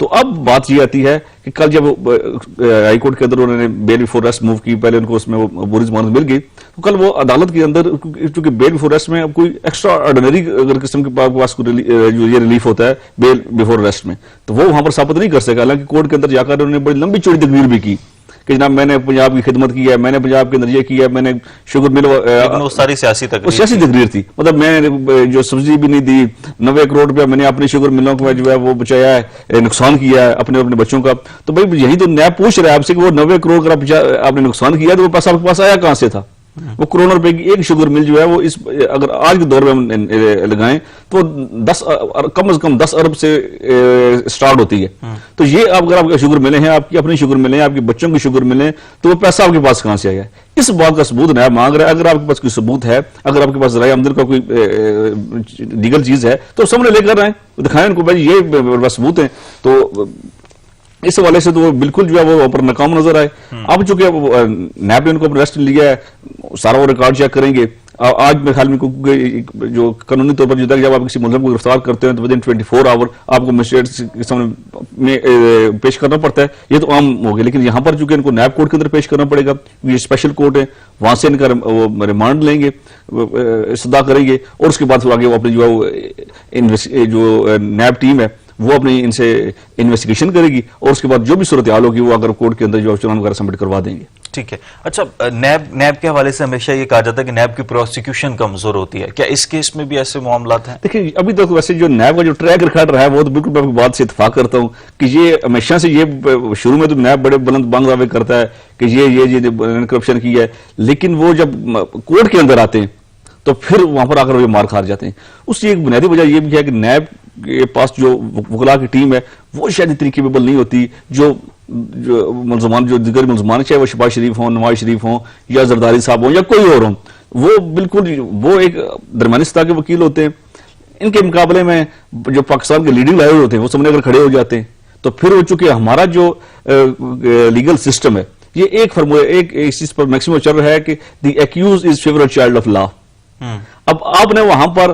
تو اب بات یہ آتی ہے کہ کل جب ہائی کورٹ کے اندر انہوں نے بیل بیفور ریسٹ موو کی، پہلے ان کو اس میں وہ پوری ضمانت مل گئی، تو کل وہ عدالت کے اندر چونکہ بیل بیفور ریسٹ میں اب کوئی ایکسٹرا آرڈینری اگر قسم کے پاس جو یہ ریلیف ہوتا ہے بیل بیفور ریسٹ میں، تو وہ وہاں پر ثابت نہیں کر سکا، حالانکہ کورٹ کے اندر جا کر انہوں نے بڑی لمبی چوڑی تقریر بھی کی کہ جناب میں نے پنجاب کی خدمت کی ہے، میں نے پنجاب کے اندر یہ کیا ہے، میں نے شوگر مل، وہ ساری سیاسی تقریر تھی، مطلب میں نے جو سبسڈی بھی نہیں دی، 90 کروڑ روپیہ میں نے اپنی شوگر ملوں کو جو ہے وہ بچایا ہے، نقصان کیا ہے اپنے بچوں کا. تو بھائی یہی تو نیب پوچھ رہا ہے آپ سے کہ وہ 90 کروڑ کا آپ نے نقصان کیا تو وہ پیسہ آپ کے پاس آیا کہاں سے تھا؟ وہ کروڑوں روپے کی ایک شوگر مل جو ہے وہ اگر آج کے دور میں ہم لگائیں تو کم از کم 10 ارب سے سٹارٹ ہوتی ہے. تو یہ اگر آپ کے شوگر ملے ہیں، آپ کی اپنی شوگر ملے ہیں، آپ کے بچوں کی شوگر ملے، تو وہ پیسہ آپ کے پاس کہاں سے آیا ہے؟ اس بات کا ثبوت نیب مانگ رہا ہے. اگر آپ کے پاس کوئی ثبوت ہے، اگر آپ کے پاس ذرائع آمدن کا کوئی لیگل چیز ہے تو سامنے لے کر آئیں، دکھائیں ان کو بھائی یہ ثبوت ہیں. تو اس حوالے سے تو وہ بالکل جو ہے وہ اوپر ناکام نظر آئے. اب چونکہ نیب نے ان کو ریسٹ لیا ہے، سارا وہ ریکارڈ چیک کریں گے. آج میرے خیال میں جو قانونی طور پر جب آپ کسی ملزم کو گرفتار کرتے ہیں تو ودن 24 آور آپ کو مجسٹریٹ کے سامنے میں پیش کرنا پڑتا ہے. یہ تو عام ہو گیا، لیکن یہاں پر چونکہ ان کو نیب کورٹ کے اندر پیش کرنا پڑے گا، یہ اسپیشل کورٹ ہے، وہاں سے ان کا ریمانڈ لیں گے، استدعا کریں گے، اور اس کے بعد پھر آگے وہ اپنی جو نیب ٹیم ہے وہ اپنی ان سے انویسٹیگیشن کرے گی، اور اس کے بعد جو بھی صورتحال ہوگی وہ اگر کورٹ کے اندر جو چلان وغیرہ سبمٹ کروا دیں گے. ٹھیک ہے. اچھا، نیب کے حوالے سے ہمیشہ یہ کہا جاتا ہے کہ نیب کی پروسیکیوشن کمزور ہوتی ہے، کیا اس کیس میں بھی ایسے معاملات ہیں؟ دیکھیں ابھی تک ویسے جو نیب کا جو ٹریک ریکارڈ رہا ہے وہ تو بالکل میں آپ کی بات سے اتفاق کرتا ہوں کہ یہ ہمیشہ سے یہ شروع میں تو نیب بڑے بلند بانگ دعوے کرتا ہے کہ یہ کرپشن کی ہے، لیکن وہ جب کورٹ کے اندر آتے ہیں تو پھر وہاں پر آ کر وہ مار کھا جاتے ہیں. اس کی ایک بنیادی وجہ یہ بھی ہے کہ نیب کے پاس جو وکلاء کی ٹیم ہے وہ شاید اتنی کیپیبل نہیں ہوتی. جو ملزمان، جو دیگر ملزمان، چاہے وہ شہباز شریف ہوں، نواز شریف ہوں، یا زرداری صاحب ہوں، یا کوئی اور ہوں، وہ بالکل وہ ایک درمیانی سطح کے وکیل ہوتے ہیں. ان کے مقابلے میں جو پاکستان کے لیڈنگ لائر ہوتے ہیں وہ سامنے اگر کھڑے ہو جاتے ہیں تو پھر وہ چونکہ ہمارا جو لیگل سسٹم ہے یہ ایک چیز پر میکسیمم چل رہا ہے کہ the accused is favourite child of law. اب آپ نے وہاں پر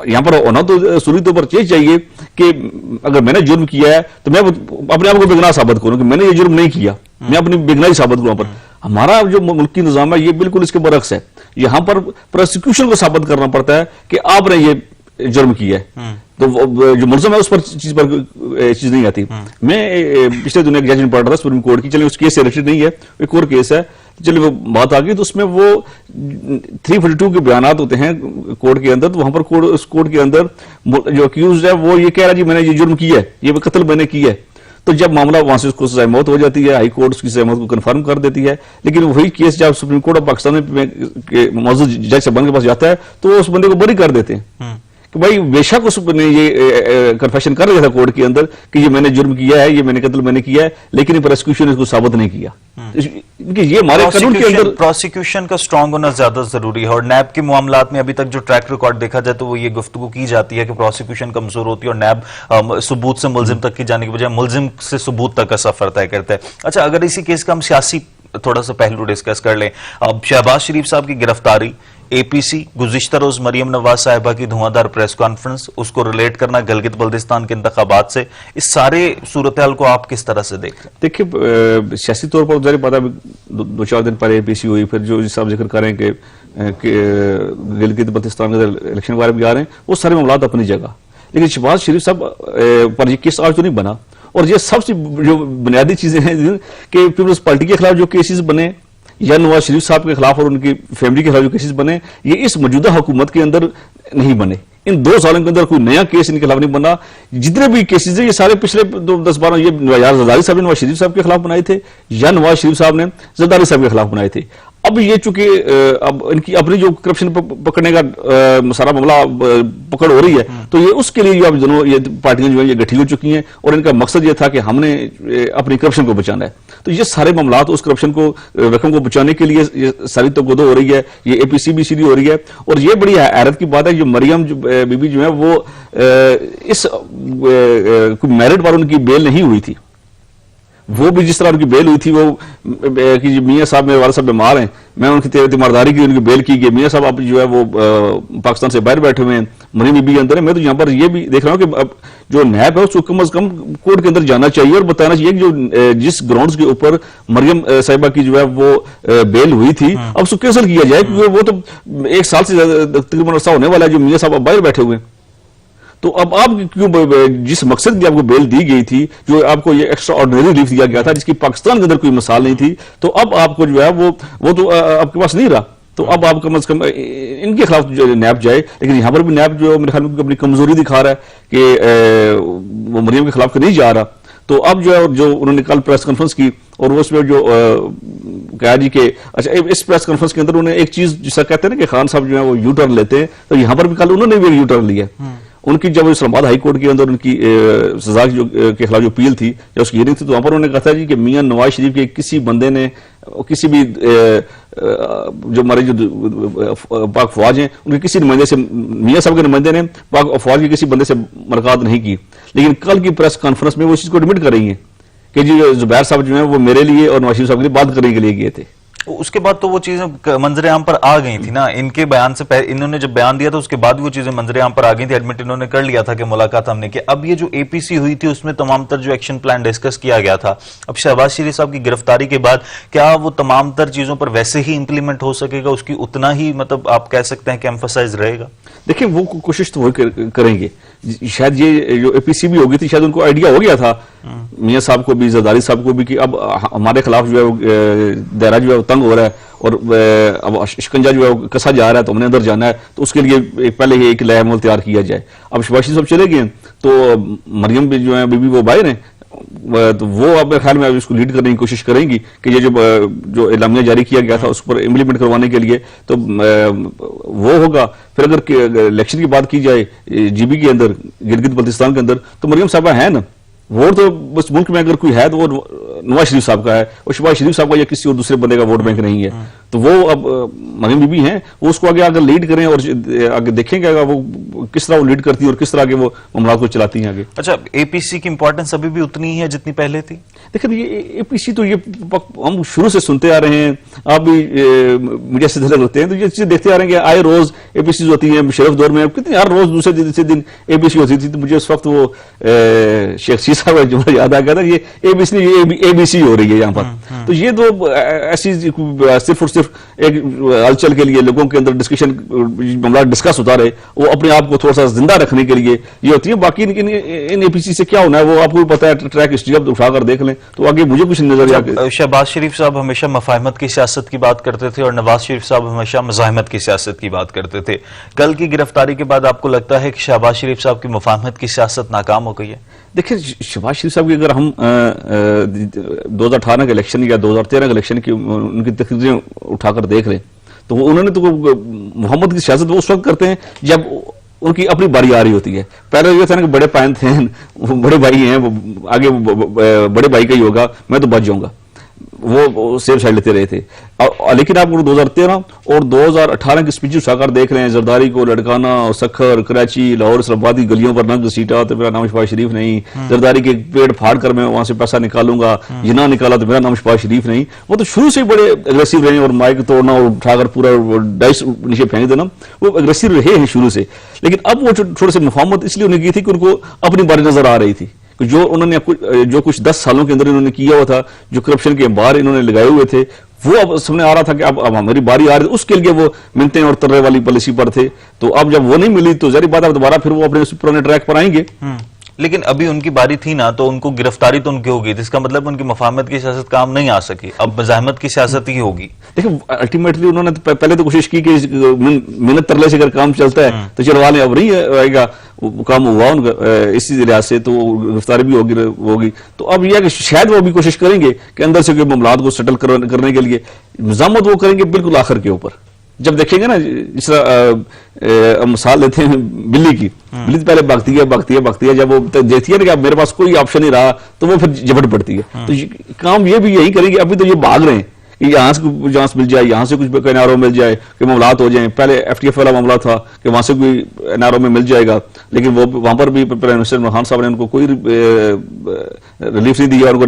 یہاں پر ہونا تو اصولی طور پر یہ چاہیے کہ اگر میں نے جرم کیا ہے تو میں اپنے آپ کو بے گناہ ثابت کروں کہ میں نے یہ جرم نہیں کیا، میں اپنی بے گناہی ثابت کروں. پر ہمارا جو ملکی نظام ہے یہ بالکل اس کے برعکس ہے. یہاں پر پروسیکیوشن کو ثابت کرنا پڑتا ہے کہ آپ نے یہ جرم کیا ہے، تو جو ملزم ہے اس پر چیز نہیں آتی. میں پچھلے دنوں ایک ججمنٹ پڑھ رہا تھا سپریم کورٹ کی، چلے اس کیس سے ریلیٹڈ نہیں ہے، ایک اور کیس ہے، چلے وہ بات آ گئی. تو اس میں وہ 342 کے بیانات ہوتے ہیں کورٹ کے اندر. تو وہاں پر اس کورٹ کے اندر جو اکیوزڈ ہے وہ یہ کہہ رہا جی میں نے یہ جرم کیا ہے، یہ قتل میں نے کیا ہے. تو جب معاملہ وہاں سے اس کو سزائے موت ہو جاتی ہے، ہائی کورٹ اس کی سزائے موت کو کنفرم کر دیتی ہے. لیکن وہی کیس جب سپریم کورٹ آف پاکستان میں معزز جج صاحبان کے پاس جاتا ہے تو اس بندے کو بری کر دیتے ہیں کہ بھائی بے شک اس نے یہ کنفیشن کر رہا تھا کورٹ کے اندر کہ یہ میں نے جرم کیا ہے، یہ میں نے قتل میں نے کیا ہے، لیکن پروسیکیوشن اس کو ثابت نہیں کیا. یہ ہمارے قانون کے اندر پروسیکیوشن کا سٹرانگ ہونا زیادہ ضروری ہے. اور نیب کے معاملات میں ابھی تک جو ٹریک ریکارڈ دیکھا جائے تو وہ یہ گفتگو کی جاتی ہے کہ پروسیکیوشن کمزور ہوتی ہے اور نیب ثبوت سے ملزم تک کی جانے کی بجائے ملزم سے ثبوت تک کا سفر طے کرتا ہے. اچھا، اگر اسی کیس کا ہم سیاسی تھوڑا سا پہلو ڈسکس کر لیں، اب شہباز شریف صاحب کی گرفتاری، اے پی سی گزشتہ روز مریم نواز صاحبہ کی دھواں دار پریس کانفرنس، اس کو ریلیٹ کرنا گلگت بلتستان کے انتخابات سے، اس سارے صورتحال کو آپ کس طرح سے دیکھتے ہیں؟ دیکھیے سیاسی طور پر ظاہر بات ہے، 2-4 دن پہلے اے پی سی ہوئی، پھر جو صاحب ذکر کریں کہ گلگت بلتستان کے الیکشن کے بارے میں آ رہے ہیں، وہ سارے معاملات اپنی جگہ. لیکن شہباز شریف صاحب پر یہ کیس آج تو نہیں بنا، اور یہ سب سے جو بنیادی چیزیں ہیں کہ پیپلز پارٹی کے خلاف جو کیسز بنے یا نواز شریف صاحب کے خلاف اور ان کی فیملی کے خلاف جو کیسز بنے، یہ اس موجودہ حکومت کے اندر نہیں بنے. ان 2 سالوں کے اندر کوئی نیا کیس ان کے خلاف نہیں بنا. جتنے بھی کیسز ہیں یہ سارے پچھلے 10-12 یہ یا زرداری صاحب نے نواز شریف صاحب کے خلاف بنائے تھے یا نواز شریف صاحب نے زرداری صاحب کے خلاف بنائے تھے. اب یہ چونکہ اب ان کی اپنی جو کرپشن پکڑنے کا سارا معاملہ پکڑ ہو رہی ہے، تو یہ اس کے لیے اب دونوں یہ پارٹیاں جو ہیں یہ گٹھی ہو چکی ہیں، اور ان کا مقصد یہ تھا کہ ہم نے اپنی کرپشن کو بچانا ہے. تو یہ سارے معاملات اس کرپشن کو رقم کو بچانے کے لیے یہ ساری تگودو ہو رہی ہے، یہ اے پی سی بھی سیدھی ہو رہی ہے. اور یہ بڑی حیرت کی بات ہے جو مریم بی بی جو ہے وہ اس میرٹ پر ان کی بیل نہیں ہوئی تھی، وہ بھی جس طرح ان کی بیل ہوئی تھی وہ کہ میاں صاحب میرے والد صاحب بیمار ہیں, میں ان کی تیمارداری کی, ان کی بیل کی گئی, میاں صاحب آپ جو ہے وہ پاکستان سے باہر بیٹھے ہوئے ہیں, مریم بی بی اندر ہے. میں تو یہاں پر یہ بھی دیکھ رہا ہوں کہ اب جو نیب ہے اس کو کم از کم کورٹ کے اندر جانا چاہیے اور بتانا چاہیے کہ جو جس گراؤنڈز کے اوپر مریم صاحبہ کی جو ہے وہ بیل ہوئی تھی اب اس کو کینسل کیا جائے, کیونکہ وہ تو ایک سال سے تقریباً عرصہ ہونے والا ہے جو میاں صاحب اب باہر بیٹھے ہوئے ہیں. تو اب آپ کیوں جس مقصد کی آپ کو بیل دی گئی تھی, جو آپ کو یہ ایکسٹرا آرڈنری ریلیف دیا گیا تھا جس کی پاکستان کے اندر کوئی مثال نہیں تھی, تو اب آپ کو جو ہے وہ تو آپ کے پاس نہیں رہا. تو اب آپ کم از کم ان کے خلاف جو نیب جائے, لیکن یہاں پر بھی نیب جو میرے خیال میں اپنی کمزوری دکھا رہا ہے کہ وہ مریم کے خلاف نہیں جا رہا. تو اب جو ہے جو انہوں نے کل پریس کانفرنس کی اور وہ اس میں جو کہا جی کہ اچھا اس پریس کانفرنس کے اندر انہوں نے ایک چیز جسا کہتے ہیں نا کہ خان صاحب جو ہے وہ یو ٹرن لیتے ہیں, تو یہاں پر بھی کل انہوں نے بھی یو ٹرن لیا. ان کی جب اسلام آباد ہائی کورٹ کے اندر ان کی سزا کے خلاف جو اپیل تھی یا اس کی ہیئرنگ تھی, تو وہاں پر انہوں نے کہا تھا جی کہ میاں نواز شریف کے کسی بندے نے کسی بھی جو ہمارے جو پاک فوج ہیں ان کے کسی نمائندے سے, میاں صاحب کے نمائندے نے پاک فوج کے کسی بندے سے ملاقات نہیں کی. لیکن کل کی پریس کانفرنس میں وہ اس چیز کو ایڈمٹ کر رہی ہیں کہ جی زبیر صاحب جو ہیں وہ میرے لیے اور نواز شریف صاحب کے لیے بات کرنے کے لیے گئے تھے. اس کے بعد تو وہ چیزیں منظر عام پر آ گئی تھی نا, ان کے بیان سے پہلے انہوں نے جب بیان دیا تھا اس کے بعد وہ چیزیں منظر عام پر آ گئی تھی, ایڈمٹ انہوں نے کر لیا تھا کہ ملاقات ہم نے کی. اب یہ جو اے پی سی ہوئی تھی اس میں تمام تر جو ایکشن پلان ڈسکس کیا گیا تھا, اب شہباز شریف صاحب کی گرفتاری کے بعد کیا وہ تمام تر چیزوں پر ویسے ہی امپلیمنٹ ہو سکے گا, اس کی اتنا ہی مطلب آپ کہہ سکتے ہیں کہ ایمفسائز رہے گا؟ دیکھیں وہ کوشش تو وہ کریں گے, شاید یہ جو اے پی سی بھی ہوگی تھی شاید ان کو آئیڈیا ہو گیا تھا میاں صاحب کو بھی, زرداری صاحب کو بھی, کہ اب ہمارے خلاف جو ہے دائرہ جو ہے وہ تنگ ہو رہا ہے اور اب شکنجا جو ہے وہ کسا جا رہا ہے, تو ہم نے اندر جانا ہے, تو اس کے لیے پہلے ہی ایک لائحہ عمل تیار کیا جائے. اب شہباز شریف صاحب چلے گئے ہیں تو مریم بھی جو ہے بی بی وہ باہر ہیں, تو وہ اب میرے خیال میں اس کو لیڈ کرنے کی کوشش کریں گی کہ یہ جو اعلامیہ جاری کیا گیا تھا اس پر امپلیمنٹ کروانے کے لیے تو وہ ہوگا. پھر اگر الیکشن کی بات کی جائے جی بی کے اندر, گلگت بلتستان کے اندر, تو مریم صاحبہ ہیں نا, ووٹ تو بس ملک میں اگر کوئی ہے تو وہ نواز شریف صاحب کا ہے, اور شہباز شریف صاحب کا یا کسی اور دوسرے بندے کا ووٹ بینک نہیں ہے. تو وہ اب مریم بی بی ہیں, وہ اس کو آگے اگر لیڈ کریں اور آگے دیکھیں گے وہ کس طرح وہ لیڈ کرتی ہے اور کس طرح کے وہ معاملات کو چلاتی ہیں آگے. اچھا, اے پی سی کی امپورٹنس ابھی بھی اتنی ہی ہے جتنی پہلے تھی؟ دیکھیں یہ اے پی سی تو یہ ہم شروع سے سنتے آ رہے ہیں, آپ بھی میڈیا سے دلل ہوتے ہیں, تو یہ چیزیں دیکھتے آ رہے ہیں کہ آئے روز اے پی سیز ہوتی ہیں. شریف دور میں کتنی ہر روز دوسرے دن اے پی سی ہوتی تھی, تو مجھے اس وقت وہ شیخ سی صاحب جملہ یاد آ گیا تھا, یہ اے بی سی ہو رہی ہے یہاں پر. تو یہ تو ایسی صرف اور صرف ایک ہلچل کے لیے لوگوں کے اندر ڈسکشن معاملات ڈسکس ہوتا رہے, وہ اپنے آپ کو تھوڑا سا زندہ رکھنے کے لیے یہ ہوتی ہے. باقی ان اے پی سی سے کیا ہونا ہے وہ آپ کو پتا ہے, ٹریک ہسٹری اب اٹھا کر دیکھ لیں تو آگے مجھے کچھ نظر آ. شہباز شریف صاحب ہمیشہ مفاہمت کی سیاست کی بات کرتے تھے اور نواز شریف صاحب ہمیشہ مزاحمت کی سیاست کی بات کرتے تھے. کل کی گرفتاری کے بعد آپ کو لگتا ہے کہ شہباز شریف صاحب کی مفاہمت کی سیاست ناکام ہو گئی ہے؟ دیکھیں شہباز شریف صاحب کی اگر ہم 2018 کے الیکشن یا 2013 کے الیکشن کی ان کی تقریریں اٹھا کر دیکھ لیں تو انہوں نے تو محمد کی سیاست وہ اس وقت کرتے ہیں جب ان کی اپنی باری آ رہی ہوتی ہے. پہلے یہ تھا نا کہ بڑے پائن تھے, بڑے بھائی ہیں, آگے بڑے بھائی کا ہی ہوگا, میں تو بچ جاؤں گا, وہ سیف سائڈ لیتے رہے تھے. لیکن آپ 2013 اور 2018 کی سپیچ اٹھا کر دیکھ رہے ہیں, زرداری کو لڑکانا, سکھر, کراچی, لاہور, اسلام آباد کی گلیوں پر نہ گھسیٹا تو میرا نام شہباز شریف نہیں, زرداری کے پیڑ پھاڑ کر میں وہاں سے پیسہ نکالوں گا, یہ نہ نکالا تو میرا نام شہباز شریف نہیں. وہ تو شروع سے بڑے اگریسو رہے ہیں, اور مائک توڑنا اور اٹھا کر پورا ڈائس نیچے پھینک دینا, وہ اگریسو رہے ہیں شروع سے. لیکن اب وہ تھوڑے سے مفاہمت اس لیے انہیں کی تھی کہ ان کو اپنی باری نظر آ رہی تھی, جو انہوں نے جو کچھ 10 سالوں کے اندر انہوں نے کیا ہوا تھا, جو کرپشن کے بار انہوں نے لگائے ہوئے تھے, وہ اب سامنے آ رہا تھا کہ اب ہماری باری آ رہی ہے. اس کے لیے وہ منتیں اور ترے والی پالیسی پر تھے. تو اب جب وہ نہیں ملی تو ظاہر بات ہے دوبارہ پھر وہ اپنے پرانے ٹریک پر آئیں گے. لیکن ابھی ان کی باری تھی نا, تو ان کو گرفتاری تو ان کی ہوگی, جس کا مطلب ان کی مفاہمت کی سیاست کام نہیں آ سکی, اب مزاحمت کی سیاست ہی ہوگی. دیکھیں الٹیمیٹلی انہوں نے پہلے تو کوشش کی کہ محنت ترلے سے اگر کام چلتا ہے تو چلوا لیں, اب نہیں آئے گا کام ہوا ان کا اسی لحاظ سے, تو گرفتاری بھی ہوگی. تو اب یہ ہے کہ شاید وہ بھی کوشش کریں گے کہ اندر سے کوئی معاملات کو سیٹل کرنے کے لیے مزاحمت وہ کریں گے بالکل آخر کے اوپر. جب دیکھیں گے نا جس طرح مثال لیتے ہیں بلی کی, بلی پہلے بھاگتی ہے, جب وہ دیکھتی ہے نا کہ اب میرے پاس کوئی آپشن نہیں رہا تو وہ پھر جھپٹ پڑتی ہے. تو کام یہ بھی یہی کریں گے, ابھی تو یہ بھاگ رہے ہیں کہ یہاں سے جانس مل جائے, یہاں سے کچھ NRO مل جائے, کہ معاملات ہو جائیں. پہلے FTF والا معاملہ تھا کہ وہاں سے کوئی NRO میں مل جائے گا, لیکن وہ وہاں پر بھی پرائم منسٹر عمران خان صاحب نے ان کو کوئی ریلیف نہیں دیا, ان کو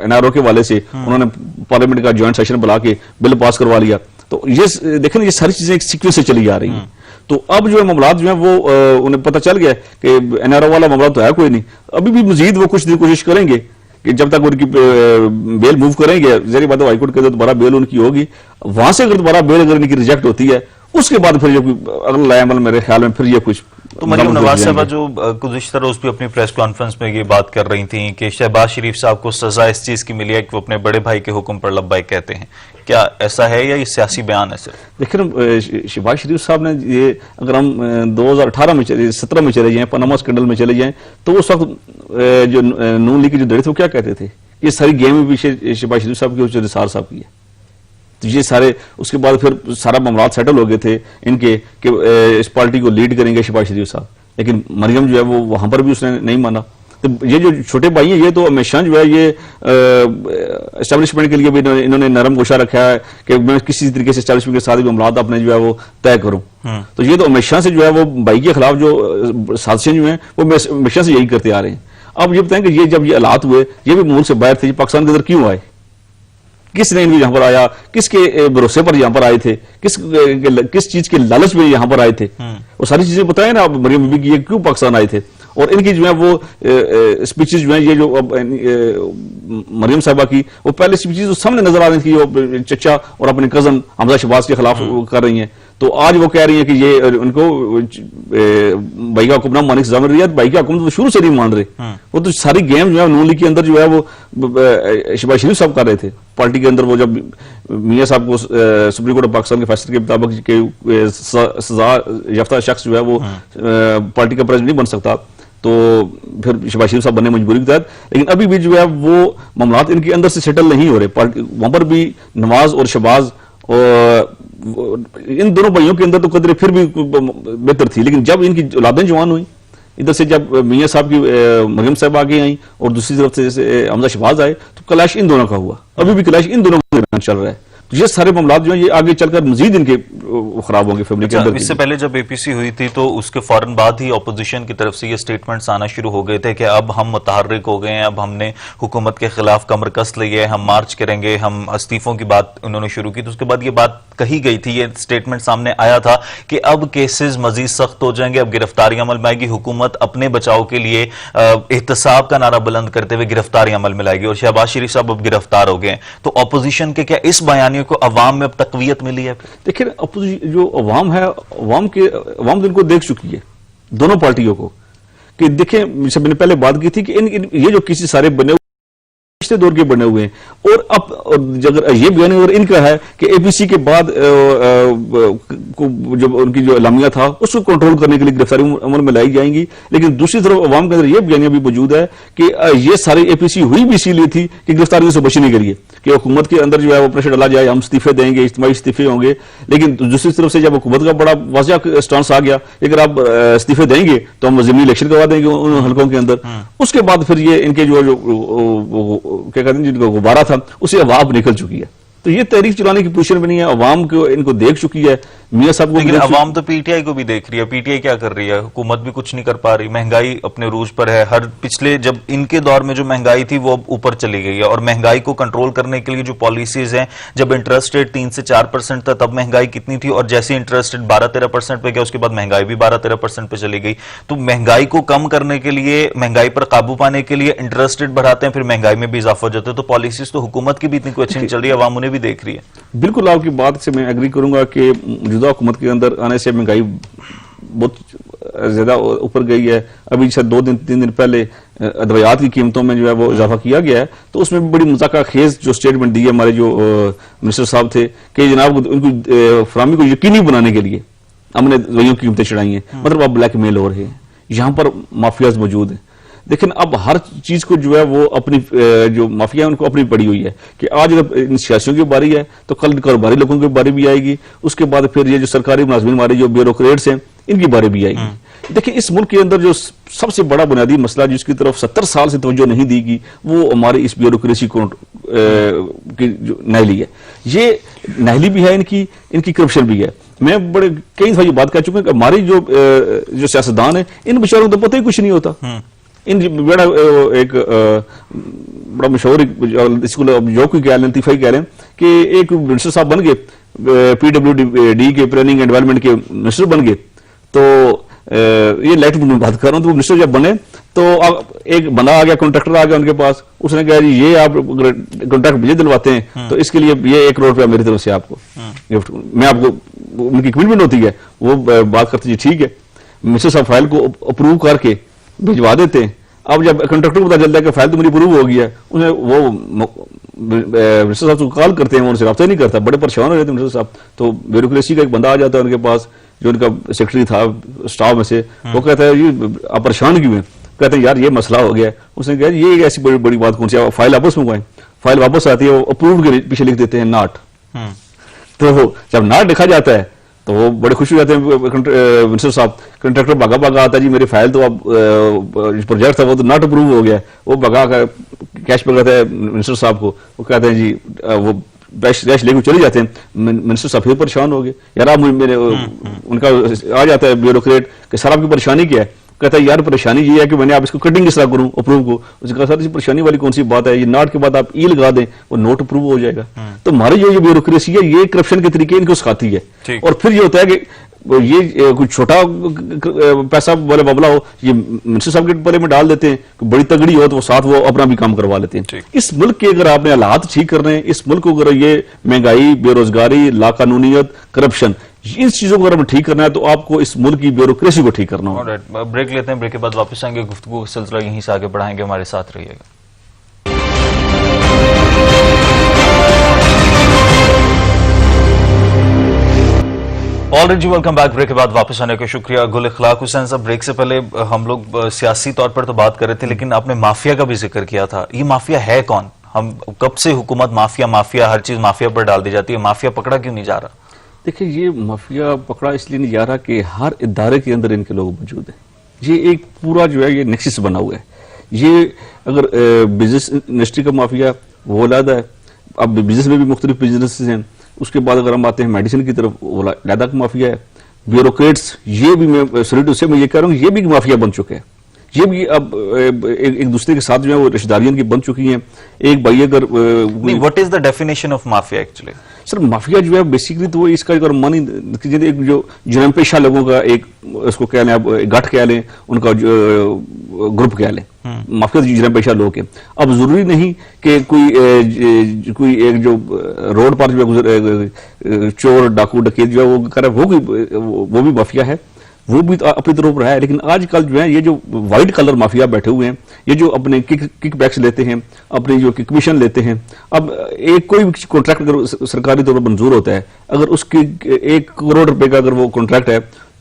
NRO کے والے سے انہوں نے پارلیمنٹ کا جوائنٹ سیشن بلا کے بل پاس کروا لیا. تو یہ دیکھیں یہ ساری چیزیں ایک سیکوینس سے چلی جا رہی ہیں. تو اب جو ہے معاملات جو ہیں وہ انہیں پتہ چل گیا کہ NRO والا معاملہ تو ہے کوئی نہیں, ابھی بھی مزید وہ کچھ دن کوشش کریں گے کہ جب تک ان کی بیل موو کریں گے. ذہنی بات ہے ہائی کورٹ کے اندر دوبارہ بیل ان کی ہوگی, وہاں سے اگر دوبارہ بیل اگر ان کی ریجیکٹ ہوتی ہے اس کے بعد پھر یہ اگلا عمل میرے خیال میں پھر یہ کچھ. تو مریم نواز صاحبہ جو گزشتہ روز بھی اپنی پریس کانفرنس میں یہ بات کر رہی تھیں کہ شہباز شریف صاحب کو سزا اس چیز کی ملی ہے کہ وہ اپنے بڑے بھائی کے حکم پر لبیک کہتے ہیں, کیا ایسا ہے یا یہ سیاسی بیان ہے صرف؟ دیکھیں شہباز شریف صاحب نے یہ اگر ہم 2018 میں 17 میں چلے جائیں, پاناما اسکینڈل میں چلے جائیں, تو اس وقت جو نون لیگ کی جو دڑی تھے وہ کیا کہتے تھے, یہ ساری گیم بھی شہباز شریف صاحب کی, نثار صاحب کی ہے. تو یہ سارے اس کے بعد پھر سارا معاملات سیٹل ہو گئے تھے ان کے کہ اس پارٹی کو لیڈ کریں گے شہباز شریف صاحب, لیکن مریم جو ہے وہ وہاں پر بھی اس نے نہیں مانا. تو یہ جو چھوٹے بھائی ہیں یہ تو ہمیشہ جو ہے یہ اسٹیبلشمنٹ کے لیے بھی انہوں نے نرم گوشہ رکھا ہے کہ میں کسی طریقے سے اسٹیبلشمنٹ کے ساتھ بھی معاملات اپنے جو ہے وہ طے کروں. تو یہ تو ہمیشہ سے جو ہے وہ بھائی کے خلاف جو سازشیں جو ہیں وہ ہمیشہ سے یہی کرتے آ رہے ہیں. اب یہ بتائیں کہ یہ جب یہ حالات ہوئے یہ بھی ملک سے باہر تھے, پاکستان کے اندر کیوں آئے, کس نے ان کو یہاں پر آیا, کس کے بھروسے پر یہاں پر آئے تھے, کس چیز کے لالچ میں یہاں پر آئے تھے, وہ ساری چیزیں بتائیں نا آپ مریم بی کی یہ کیوں پاکستان آئے تھے. اور ان کی جو ہے وہ اسپیچز جو ہیں یہ جو مریم صاحبہ کی وہ پہلے اسپیچز سامنے نظر آ رہی تھی, وہ چچا اور اپنے کزن حمزہ شہباز کے خلاف کر رہی ہیں. تو آج وہ کہہ رہی ہیں کہ یہ ان کو بھائی کا حکم نہ ماننے کی سزا مل رہی ہے. بھائی کا حکم تو شروع سے نہیں مان رہے, وہ تو ساری گیم جو ہے نون لیگ کے اندر جو ہے وہ شہباز شریف صاحب کر رہے تھے. پارٹی کے اندر وہ جب میاں صاحب کو سپریم کورٹ آف پاکستان کے فیصلے کے مطابق کہ سزا یافتہ شخص جو ہے وہ پارٹی کا پریزیڈنٹ نہیں بن سکتا, تو پھر شہباز شریف صاحب بنے مجبوری کے تحت. لیکن ابھی بھی جو ہے وہ معاملات ان کے اندر سے سیٹل نہیں ہو رہے. وہاں پر بھی نواز اور شہباز ان دونوں بھائیوں کے اندر تو قدرے پھر بھی بہتر تھی, لیکن جب ان کی اولادیں جوان ہوئیں, ادھر سے جب میاں صاحب کی مریم صاحب آگے آئیں اور دوسری طرف سے جیسے حمزہ شہباز آئے, تو کلیش ان دونوں کا ہوا. ابھی بھی کلیش ان دونوں کے درمیان چل رہا ہے. یہ سارے معاملات جو ہیں یہ آگے چل کر مزید ان کے خراب ہوں گے فیملی کے اندر. اس سے پہلے جب APC ہوئی تھی تو اس کے فوراً بعد ہی اپوزیشن کی طرف سے یہ سٹیٹمنٹس آنا شروع ہو گئے تھے کہ اب ہم متحرک ہو گئے ہیں, اب ہم نے حکومت کے خلاف کمر کس لی ہے, ہم مارچ کریں گے, ہم استعفوں کی بات انہوں نے شروع کی. تو اس کے بعد یہ بات کہی گئی تھی, یہ سٹیٹمنٹ سامنے آیا تھا کہ اب کیسز مزید سخت ہو جائیں گے, اب گرفتاری عمل میں آئے گی, حکومت اپنے بچاؤ کے لیے احتساب کا نعرہ بلند کرتے ہوئے گرفتاری عمل میں لائے گی, اور شہباز شریف صاحب اب گرفتار ہو گئے ہیں. تو اپوزیشن کے کیا اس بیانیے کو عوام میں اب تقویت ملی ہے؟ دیکھیں جو عوام ہے, عوام تو ان کو دیکھ چکی ہے دونوں پارٹیوں کو, کہ دیکھیں جیسے میں نے پہلے بات کی تھی کہ یہ جو کسی سارے بنے پچھلے دور کے بنے ہوئے ہیں, اور اب اگر یہ بیان ان کا ہے کہ APC کے بعد جب ان کی جو اعلامیہ تھا اس کو کنٹرول کرنے کے لیے گرفتاری عمل میں لائی جائیں گی, لیکن دوسری طرف عوام کے اندر یہ بیانیہ بھی موجود ہے کہ یہ ساری APC ہوئی بھی اسی لیے تھی کہ گرفتاریوں سے بچنے کے لیے, کہ حکومت کے اندر جو ہے وہ پریشر ڈالا جائے, ہم استعفے دیں گے, اجتماعی استعفے ہوں گے. لیکن دوسری طرف سے جب حکومت کا بڑا واضح اسٹانس آ گیا اگر آپ استعفے دیں گے تو ہم ضمنی الیکشن کروا دیں گے ان حلقوں کے اندر, اس کے بعد پھر یہ ان کے جو کیا کہتے ہیں جن کا غبارہ تھا اسے عوام نکل چکی ہے. تو یہ تحریک چلانے کی پوزیشن میں نہیں ہے, عوام کو ان کو دیکھ چکی ہے, میاں صاحب کو. لیکن عوام تو PTI کو بھی دیکھ رہی ہے, PTI کیا کر رہی ہے, حکومت بھی کچھ نہیں کر پا رہی, مہنگائی اپنے عروج پر ہے. ہر پچھلے جب ان کے دور میں جو مہنگائی تھی وہ اب اوپر چلی گئی ہے, اور مہنگائی کو کنٹرول کرنے کے لیے جو پالیسیز ہیں, جب انٹرسٹ ریٹ 3 سے 4% تھا تب مہنگائی کتنی تھی, اور جیسے انٹرسٹ ریٹ 12-13% پہ گیا اس کے بعد مہنگائی بھی 12-13% پہ چلی گئی. تو مہنگائی کو کم کرنے کے لیے, مہنگائی پر قابو پانے کے لیے انٹرسٹ ریٹ بڑھاتے ہیں, پھر مہنگائی میں بھی اضافہ ہو جاتا ہے. تو پالیسیز تو حکومت کی بھی اتنی کوئی اچھی نہیں چل رہی ہے, عوام انہیں بھی دیکھ رہی ہے. بالکل آپ کی بات سے میں ایگری کروں گا کہ موجودہ حکومت کے اندر آنے سے مہنگائی بہت زیادہ اوپر گئی ہے. ابھی جیسے 2-3 دن پہلے ادویات کی قیمتوں میں جو ہے وہ اضافہ کیا گیا ہے, تو اس میں بڑی مذاکرہ خیز جو سٹیٹمنٹ دی ہے ہمارے جو منسٹر صاحب تھے کہ جناب ان کی فراہمی کو یقینی بنانے کے لیے ہم نے دوائیوں کی قیمتیں چڑھائی ہیں. مطلب اب بلیک میل ہو رہے ہیں, یہاں پر مافیاز موجود ہیں. لیکن اب ہر چیز کو جو ہے وہ اپنی جو مافیا ان کو اپنی پڑی ہوئی ہے کہ آج اگر ان سیاسیوں کی باری ہے تو کل کاروباری لوگوں کی باری بھی آئے گی, اس کے بعد پھر یہ جو سرکاری ملازمین ہمارے جو بیوروکریٹس ہیں ان کی باری بھی آئے گی. دیکھیں اس ملک کے اندر جو سب سے بڑا بنیادی مسئلہ جس کی طرف 70 سال سے توجہ نہیں دی گئی وہ ہماری اس بیوروکریسی کی جو نہلی ہے. یہ نہلی بھی ہے ان کی کرپشن بھی ہے. میں بڑے کئی دفعہ یہ بات کہہ چکا ہوں کہ ہماری جو سیاستدان ہیں ان بیچاروں کو تو پتہ ہی کچھ نہیں ہوتا. بڑا ایک بڑا مشہور اس کو جو کوئی کہہ لیں لطیفہ کہہ لیں کہ ایک منسٹر صاحب بن گئے PWD کے پلاننگ اینڈ ڈیولپمنٹ کے منسٹر بن گئے. تو یہ لائٹ میں بات کر رہا ہوں. تو وہ منسٹر جب بنے تو ایک بندہ آ گیا, کانٹریکٹر آ گیا ان کے پاس. اس نے کہا جی یہ آپ کانٹریکٹ مجھے دلواتے ہیں تو اس کے لیے یہ 1 کروڑ روپیہ میری طرف سے آپ کو گفٹ. میں آپ کو ان کی کمٹمنٹ ہوتی ہے, وہ بات کرتے جی ٹھیک ہے. منسٹر صاحب فائل کو اپروو کر کے بھجوا دیتے ہیں. اب جب کنٹریکٹر کو پتا چلتا ہے کہ فائل تو میری اپروو ہو گیا ہے, انہیں وہ منسٹر صاحب کو کال کرتے ہیں, وہ ان سے رابطہ نہیں کرتا, بڑے پریشان ہو جاتے ہیں منسٹر صاحب. تو بیوروکریسی کا ایک بندہ آ جاتا ہے ان کے پاس جو ان کا سیکرٹری تھا اسٹاف میں سے. وہ کہتا ہے جی آپ پریشان کیوں ہیں؟ کہتے ہیں یار یہ مسئلہ ہو گیا ہے. اس نے کہا یہ ایسی بڑی بات کون سی ہے, فائل واپس منگوائیں. فائل واپس آتی ہے, وہ اپرووڈ کے پیچھے لکھ دیتے ہیں ناٹ. تو جب ناٹ لکھا جاتا ہے تو وہ بڑے خوش ہو جاتے ہیں منسٹر صاحب. کنٹریکٹر بھاگا آتا ہے جی میری فائل تو اب پروجیکٹ تھا وہ تو ناٹ اپروو ہو گیا ہے. وہ بھگا کر کیش پکڑاتا ہے منسٹر صاحب کو. وہ کہتے ہیں جی وہ ریش لے کے چلے جاتے ہیں. منسٹر صاحب پھر پریشان ہو گئے. یار آپ میرے ان کا آ جاتا ہے بیوروکریٹ کہ سر آپ کی پریشانی کیا ہے؟ کہتا ہے یار پریشانی یہ ہے کہ میں نے آپ اس کو کٹنگ کس طرح کروں اپروو کو. اس نے کہا سر اس پریشانی والی کون سی بات ہے, یہ ناٹ کے بعد آپ ای لگا دیں وہ نوٹ اپروو ہو جائے گا. تو ہماری جو بیوروکریسی ہے یہ کرپشن کے طریقے ان کو سکھاتی ہے. اور پھر یہ ہوتا ہے کہ یہ کوئی چھوٹا پیسہ والے معاملہ ہو یہ منسٹر صاحب کے بارے میں ڈال دیتے ہیں, بڑی تگڑی ہو تو وہ ساتھ وہ اپنا بھی کام کروا لیتے ہیں. اس ملک کے اگر آپ نے حالات ٹھیک کرنے ہیں, اس ملک کو اگر یہ مہنگائی, بے روزگاری, لاقانونیت, کرپشن, ان چیزوں کو اگر ہمیں ٹھیک کرنا ہے تو آپ کو اس ملک کی بیوروکریسی کو ٹھیک کرنا ہوگا. بریک لیتے ہیں, بریک کے بعد واپس آئیں گے, گفتگو کا سلسلہ یہیں سے آگے بڑھائیں گے. ہمارے ساتھ رہیے گا. آلریڈی جی ویلکم بیک. بریک کے بعد واپس آنے کا شکریہ. گل اخلاق حسین صاحب, بریک سے پہلے ہم لوگ سیاسی طور پر تو بات کر رہے تھے لیکن آپ نے مافیا کا بھی ذکر کیا تھا. یہ مافیا ہے کون؟ ہم کب سے حکومت مافیا ہر چیز مافیا پر ڈال دی جاتی ہے, مافیا پکڑا کیوں نہیں جا رہا؟ دیکھیں یہ مافیا پکڑا اس لیے نہیں جا رہا کہ ہر ادارے کے اندر ان کے لوگ موجود ہیں. یہ ایک پورا جو ہے یہ نیکسس بنا ہوا ہے. یہ اگر بزنس انڈسٹری کا مافیا وہ علیحدہ ہے. اب بزنس میں بھی مختلف بزنس ہیں. اس کے بعد اگر ہم آتے ہیں میڈیسن کی طرف وہ علیحدہ کا مافیا ہے. بیوروکریٹس یہ بھی میں سلیٹ سے میں یہ کہہ رہا ہوں یہ بھی مافیا بن چکے ہیں. یہ بھی اب ایک دوسرے کے ساتھ جو ہے وہ رشتہ داریاں کی بن چکی ہیں. ایک بھائی اگر what is the definition of mafia actually? Sir mafia جو ہے بیسیکلی تو اس کا اگر مانی ایک جو جرم پیشہ لوگوں کا ایک اس کو کہہ لیں آپ گٹھ کہہ لیں, ان کا گروپ کہہ لیں, مافیا جرم پیشہ لوگ ہیں. اب ضروری نہیں کہ کوئی ایک جو روڈ پر جو ہے چور ڈاکو ڈکیت جو ہے وہ کر رہا ہے وہ بھی مافیا ہے, وہ بھی اپنی طرف رہا ہے. لیکن آج کل جو ہے یہ جو وائٹ کلر مافیا بیٹھے ہوئے ہیں, یہ جو اپنے کک بیکس لیتے ہیں, اپنی جو کمیشن لیتے ہیں. اب ایک کوئی بھی کانٹریکٹ اگر سرکاری طور پر منظور ہوتا ہے, اگر اس کی 1 کروڑ روپے کا اگر وہ کانٹریکٹ ہے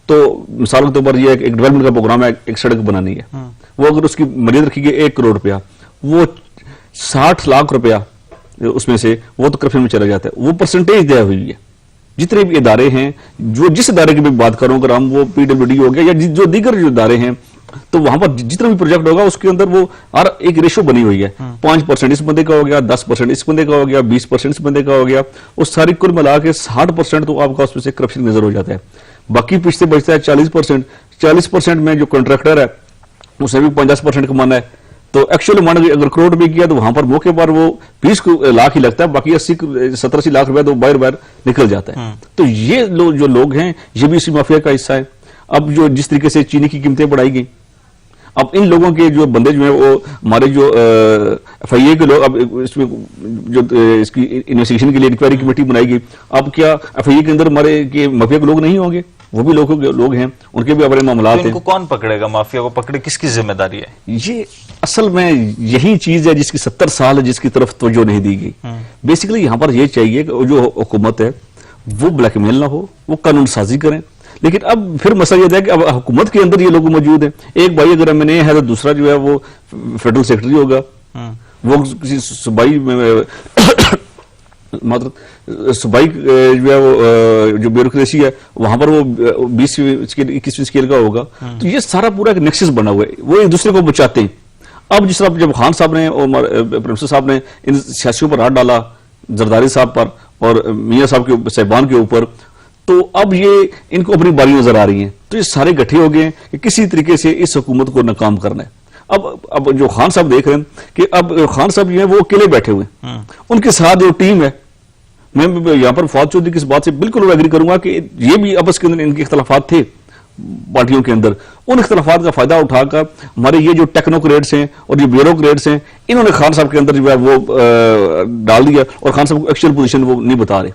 تو مثال کے طور پر یہ ایک ڈیولپمنٹ کا پروگرام ہے, ایک سڑک بنانی ہے, وہ اگر اس کی مریض رکھی گئی 1 کروڑ روپیہ, وہ 60 لاکھ روپیہ اس میں سے وہ تو کرپشن میں چلا جاتا ہے. وہ پرسنٹیج دیا ہوئی ہے. جتنے بھی ادارے ہیں, جو جس ادارے کی بھی بات کروں اگر ہم وہ PWD ہو گیا یا جو دیگر جو ادارے ہیں, تو وہاں پر جتنا بھی پروجیکٹ ہوگا اس کے اندر وہ ہر ایک ریشو بنی ہوئی ہے. 5% اس بندے کا ہو گیا, 10% اس بندے کا ہو گیا, 20% اس بندے کا ہو گیا. اس ساری کل ملا کے 60% تو آپ کا اس میں سے کرپشن نظر ہو جاتا ہے. باقی پیچھے بچتا ہے 40%. 40% میں جو کنٹریکٹر ہے اسے بھی 50% کمانا ہے. تو ایکچولی مان اگر کروڑ روپے کیا تو وہاں پر موقع پر وہ 20 لاکھ ہی لگتا ہے, باقی 70-80 لاکھ روپے تو باہر نکل جاتا ہے. تو یہ جو لوگ ہیں یہ بھی اسی مافیا کا حصہ ہے. اب جو جس طریقے سے چینی کی قیمتیں بڑھائی گئی, اب ان لوگوں کے جو بندے جو ہیں وہ ہمارے جو FIA کے لوگ, اب اس میں جو اس کی انویسٹیگیشن کے لیے انکوائری کمیٹی بنائی گئی, اب کیا FIA کے اندر ہمارے مافیا کے لوگ نہیں ہوں گے؟ وہ بھی لوگ ہیں, ان کے بھی اپنے معاملات ہیں. ان کو کون پکڑے گا؟ مافیا کو پکڑے کس کی ذمہ داری ہے؟ یہ اصل میں یہی چیز ہے جس کی 70 سال ہے جس کی طرف توجہ نہیں دی گئی. بیسیکلی یہاں پر یہ چاہیے کہ جو حکومت ہے وہ بلیک میل نہ ہو, وہ قانون سازی کریں. لیکن اب پھر مسئلہ یہ ہے کہ اب حکومت کے اندر یہ لوگ موجود ہیں. ایک بھائی اگر میں نے ہے تو دوسرا جو ہے وہ فیڈرل سیکرٹری ہوگا, وہ کسی صوبائی صوبائی جو ہے وہ جو بیوروکریسی ہے وہاں پر وہ 20-21 اسکیل کا ہوگا. تو یہ سارا پورا ایک نیکسس بنا ہوا ہے, وہ ایک دوسرے کو بچاتے ہیں. اب جس طرح جب خان صاحب نے اور پرنسپل صاحب نے ان سیاسیوں پر ہاتھ ڈالا, زرداری صاحب پر اور میاں صاحب کے صاحبان کے اوپر, تو اب یہ ان کو اپنی باری نظر آ رہی ہیں. تو یہ سارے گٹھے ہو گئے ہیں کہ کسی طریقے سے اس حکومت کو ناکام کرنا ہے. اب جو خان صاحب دیکھ رہے ہیں کہ اب خان صاحب جو ہیں وہ اکیلے بیٹھے ہوئے ہیں, ان کے ساتھ جو ٹیم ہے, میں یہاں پر فواد چودھری کی اس بات سے بالکل ایگری کروں گا کہ یہ بھی آپس کے اندر ان کے اختلافات تھے پارٹیوں کے اندر. ان اختلافات کا فائدہ اٹھا کر ہمارے یہ جو ٹیکنوکریٹس ہیں اور جو بیوروکریٹس ہیں, انہوں نے خان صاحب کے اندر جو ہے وہ ڈال دیا, اور خان صاحب کو ایکچوئل پوزیشن وہ نہیں بتا رہے.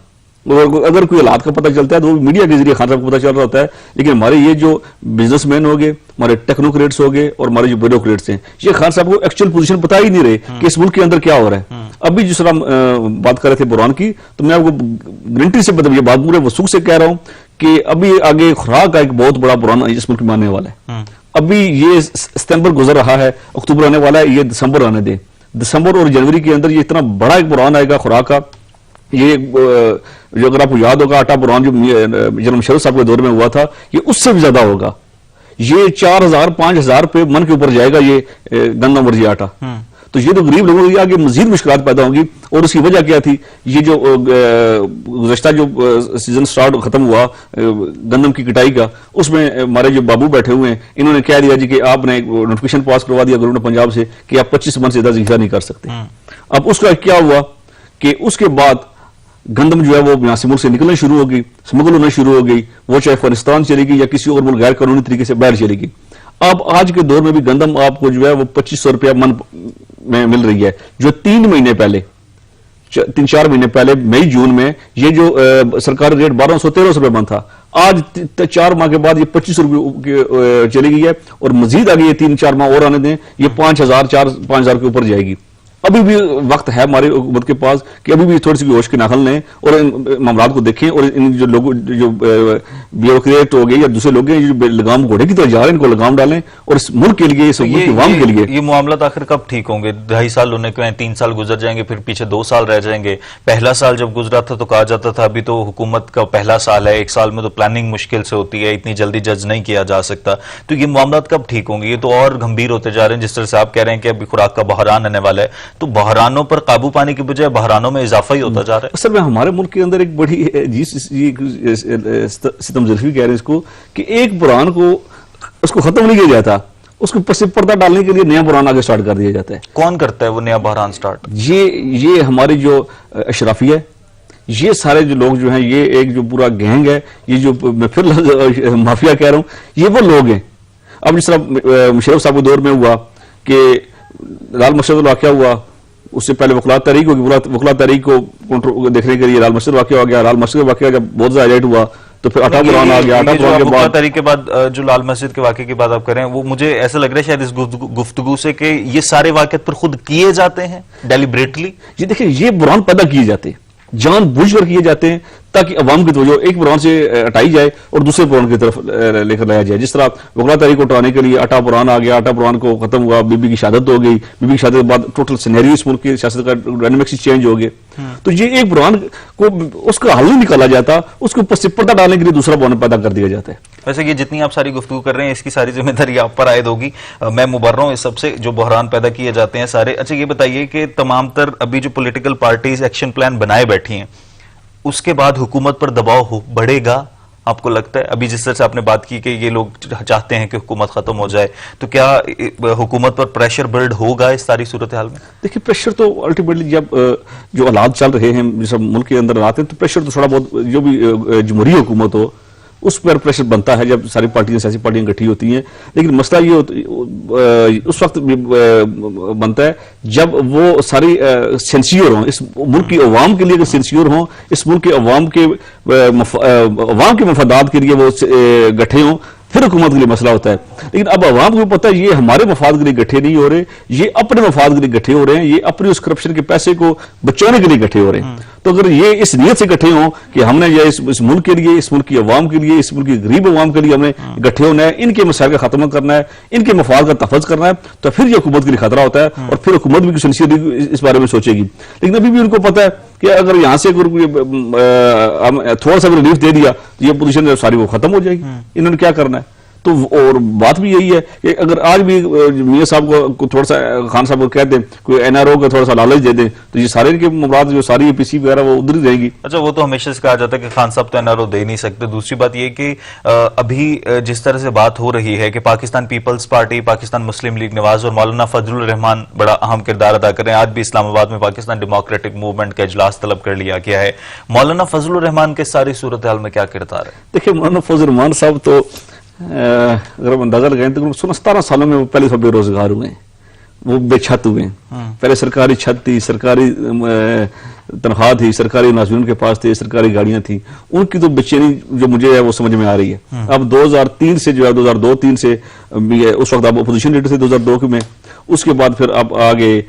اگر کوئی حالات کا پتہ چلتا ہے تو وہ میڈیا کے ذریعے خان صاحب کو پتہ چل رہا ہوتا ہے, لیکن ہمارے یہ جو بزنس مین ہو گئے, ہمارے ٹیکنوکریٹس ہو گئے اور ہمارے جو بیوروکریٹس ہیں, یہ خان صاحب کو ایکچوئل پوزیشن بتا ہی نہیں رہے کہ اس ملک کے اندر کیا ہو رہا ہے. ابھی جس طرح بات کر رہے تھے بحران کی, تو میں آپ کو گارنٹی سے یہ بات پورے وثوق سے کہہ رہا ہوں کہ ابھی آگے خوراک کا ایک بہت بڑا بحران اس ملک میں آنے والا ہے. ابھی یہ ستمبر گزر رہا ہے, اکتوبر آنے والا ہے, یہ دسمبر آنے دیں. دسمبر اور جنوری کے اندر یہ اتنا بڑا ایک بحران آئے گا خوراک کا. یہ جو اگر آپ کو یاد ہوگا آٹا بحران جو جنرل مشرف صاحب کے دور میں ہوا تھا, یہ اس سے بھی زیادہ ہوگا. یہ 4,000-5,000 روپے من کے اوپر جائے گا یہ گندم اور یہ آٹا. تو یہ تو غریب لوگوں کے آگے مزید مشکلات پیدا ہوں گی. اور اس کی وجہ کیا تھی, یہ جو گزشتہ جو سیزن سٹارٹ ختم ہوا گندم کی کٹائی کا, اس میں ہمارے جو بابو بیٹھے ہوئے ہیں, انہوں نے کہہ دیا جی کہ آپ نے نوٹیفیکیشن پاس کروا دیا گورنمنٹ پنجاب سے کہ آپ 25 من سے زیادہ ذخیرہ نہیں کر سکتے. اب اس کا کیا ہوا کہ اس کے بعد گندم جو ہے وہ یہاں سے ملک سے نکلنا شروع ہو گئی, اسمگل ہونا شروع ہو گئی, وہ چاہے افغانستان چلے گی یا کسی اور ملک غیر قانونی طریقے سے باہر چلے گی. اب آج کے دور میں بھی گندم آپ کو جو ہے وہ 2500 روپیہ من میں مل رہی ہے, جو 3 مہینے پہلے 3-4 مہینے پہلے مئی جون میں یہ جو سرکاری ریٹ 1,200-1,300 روپے من تھا, آج 4 ماہ کے بعد یہ 2500 روپے چلی گئی ہے. اور مزید آگے یہ 3-4 ماہ اور آنے دیں, یہ 5,000 کے اوپر جائے گی. ابھی بھی وقت ہے ہماری حکومت کے پاس کہ ابھی بھی تھوڑی سی ہوش کی ناخن لیں اور ان معاملات کو دیکھیں, اور ان جو لوگ جو بیوروکریٹ ہو گئے یا دوسرے لوگ ہیں جو لگام گھوڑے کی طرح جا رہے ہیں, ان کو لگام ڈالیں, اور اس ملک کے لیے, اس ملک کے عوام کے لیے. یہ معاملات آخر کب ٹھیک ہوں گے؟ 2.5 سال ہونے کے 3 سال گزر جائیں گے, پھر پیچھے 2 سال رہ جائیں گے. پہلا سال جب گزرا تھا تو کہا جاتا تھا ابھی تو حکومت کا پہلا سال ہے, 1 سال میں تو پلاننگ مشکل سے ہوتی ہے, اتنی جلدی جج نہیں کیا جا سکتا. تو یہ معاملات کب ٹھیک ہوں گے؟ یہ تو اور گمبھیر ہوتے جا رہے ہیں. جس طرح سے آپ کہہ رہے ہیں کہ ابھی خوراک کا بحران آنے والا ہے, تو بحرانوں پر قابو پانے کی بجائے بحرانوں میں اضافہ ہی ہوتا جا رہا ہے. اصل میں ہمارے ملک کے اندر ایک بڑی ستم ظرفی کہہ رہے ہیں اس کو, کہ ایک بحران کو اس کو ختم نہیں کیا جاتا, اس کو پس پردہ ڈالنے کے لیے نیا بحران آگے سٹارٹ کر دیا جاتا ہے. کون کرتا ہے وہ نیا بحران سٹارٹ؟ یہ ہماری جو اشرافی ہے, یہ سارے جو لوگ جو ہیں, یہ ایک جو پورا گینگ ہے, یہ جو میں پھر مافیا کہہ رہا ہوں, یہ وہ لوگ ہیں. اب جس طرح مشرف صاحب کے دور میں ہوا کہ لال مسجد واقعہ ہوا, اس سے پہلے وکلات تحریک ہوگی, وکلات تحریک کو دیکھنے کے لیے لال مسجد واقعہ ہو گیا. لال مسجد واقعہ جب بہت زیادہ ہائلائٹ ہوا تو پھر آٹا بحران آ گیا. آٹا بحران کے بعد تحریک کے بعد جو لال مسجد کے واقعے کی بات آپ کر رہے ہیں, وہ مجھے ایسا لگ رہا ہے شاید اس گفتگو سے کہ یہ سارے واقعات پر خود کیے جاتے ہیں ڈیلیبریٹلی. یہ دیکھیں, یہ بحران پیدا کیے جاتے ہیں, جان بوجھ کر کیے جاتے ہیں تاکہ عوام کی توجہ ایک بحران سے ہٹائی جائے اور دوسرے بحران کی طرف لے کر لایا جائے. جس طرح وکلات تحریک کو ہٹانے کے لیے آٹا بحران آ گیا, آٹا بحران کو ختم ہوا, بی بی کی شہادت ہو گئی, بی بی کی شہادت کے بعد ٹوٹل سینیریو اس ملک کی سیاست کا ڈائنامکس چینج ہو گئے. تو یہ ایک بحران کو اس کا حل نہیں نکالا جاتا, اس کو پس پردہ ڈالنے کے لیے دوسرا بحران پیدا کر دیا جاتا ہے. ویسے یہ جتنی آپ ساری گفتگو کر رہے ہیں اس کی ساری ذمہ داری آپ پر عائد ہوگی. میں مبرر ہوں اس سب سے جو بحران پیدا کیے جاتے ہیں سارے. اچھا یہ بتائیے کہ تمام تر ابھی جو پولیٹیکل پارٹیز ایکشن پلان بنائے بیٹھی ہیں, اس کے بعد حکومت پر دباؤ بڑھے گا آپ کو لگتا ہے؟ ابھی جس طرح سے آپ نے بات کی کہ یہ لوگ چاہتے ہیں کہ حکومت ختم ہو جائے, تو کیا حکومت پر پریشر بلڈ ہوگا اس ساری صورتحال میں؟ دیکھیں, پریشر تو الٹیمیٹلی جب جو حالات چل رہے ہیں جس ملک کے اندر آتے ہیں, تو پریشر تو تھوڑا بہت جو بھی جمہوری حکومت ہو اس پر پریشر بنتا ہے جب ساری پارٹیاں سیاسی پارٹیاں اکٹھی ہوتی ہیں. لیکن مسئلہ یہ اس وقت بنتا ہے جب وہ ساری سینسیور ہوں, اس ملک کی عوام کے لیے سینسیور ہوں, اس ملک کے عوام کے مفادات کے لیے وہ گٹھے ہوں, پھر حکومت کے لیے مسئلہ ہوتا ہے. لیکن اب عوام کو پتہ ہے یہ ہمارے مفاد کے لیے گٹھے نہیں ہو رہے, یہ اپنے مفاد کے لیے گٹھے ہو رہے ہیں, یہ اپنی اس کرپشن کے پیسے کو بچانے کے لیے گٹھے ہو رہے ہیں. تو اگر یہ اس نیت سے اکٹھے ہوں کہ ہم نے یہ اس ملک کے لیے، اس ملک کی عوام کے لیے، اس ملک کی غریب عوام کے لیے ہم نے اکٹھے ہونا ہے، ان کے مسائل کا خاتمہ کرنا ہے، ان کے مفاد کا تحفظ کرنا ہے، تو پھر یہ حکومت کے لیے خطرہ ہوتا ہے اور پھر حکومت بھی سنسیئرلی اس بارے میں سوچے گی. لیکن ابھی بھی ان کو پتا ہے کہ اگر یہاں سے تھوڑا سا بھی ریلیف دے دیا تو یہ پوزیشن ساری وہ ختم ہو جائے گی. انہوں نے کیا کرنا ہے؟ تو اور بات بھی یہی ہے کہ اگر آج بھی میاں صاحب کو تھوڑا سا خان صاحب کو کہہ دیں، کوئی این آر او کا تھوڑا سا لالچ دے دیں، تو یہ سارے کے ممرات جو ساری پی سی وغیرہ وہ ادھر ہی رہیں گی. اچھا، وہ تو ہمیشہ سے کہا جاتا ہے کہ خان صاحب تو این آر او دے نہیں سکتے. دوسری بات یہ کہ ابھی جس طرح سے بات ہو رہی ہے کہ پاکستان پیپلز پارٹی، پاکستان مسلم لیگ نواز اور مولانا فضل الرحمان بڑا اہم کردار ادا کر رہے ہیں. آج بھی اسلام آباد میں پاکستان ڈیموکریٹک موومنٹ کا اجلاس طلب کر لیا گیا ہے. مولانا فضل الرحمان کے ساری صورتحال میں کیا کردار ہے؟ دیکھیں، مولانا فضل الرحمان صاحب تو اگر ہم اندازہ لگائیں تو 17 سالوں میں وہ پہلے سے بے روزگار ہوئے ہیں، وہ بے چھت ہوئے ہیں. پہلے سرکاری چھت تھی، سرکاری تنخواہ تھی، سرکاری ملازمین کے پاس تھے، سرکاری گاڑیاں تھیں. ان کی تو بے چینی جو مجھے ہے وہ سمجھ میں آ رہی ہے. اب 2003 سے جو ہے 2002-03 سے اس وقت آپ اپوزیشن لیڈر تھے 2002 میں. اس کے بعد پھر آپ آگے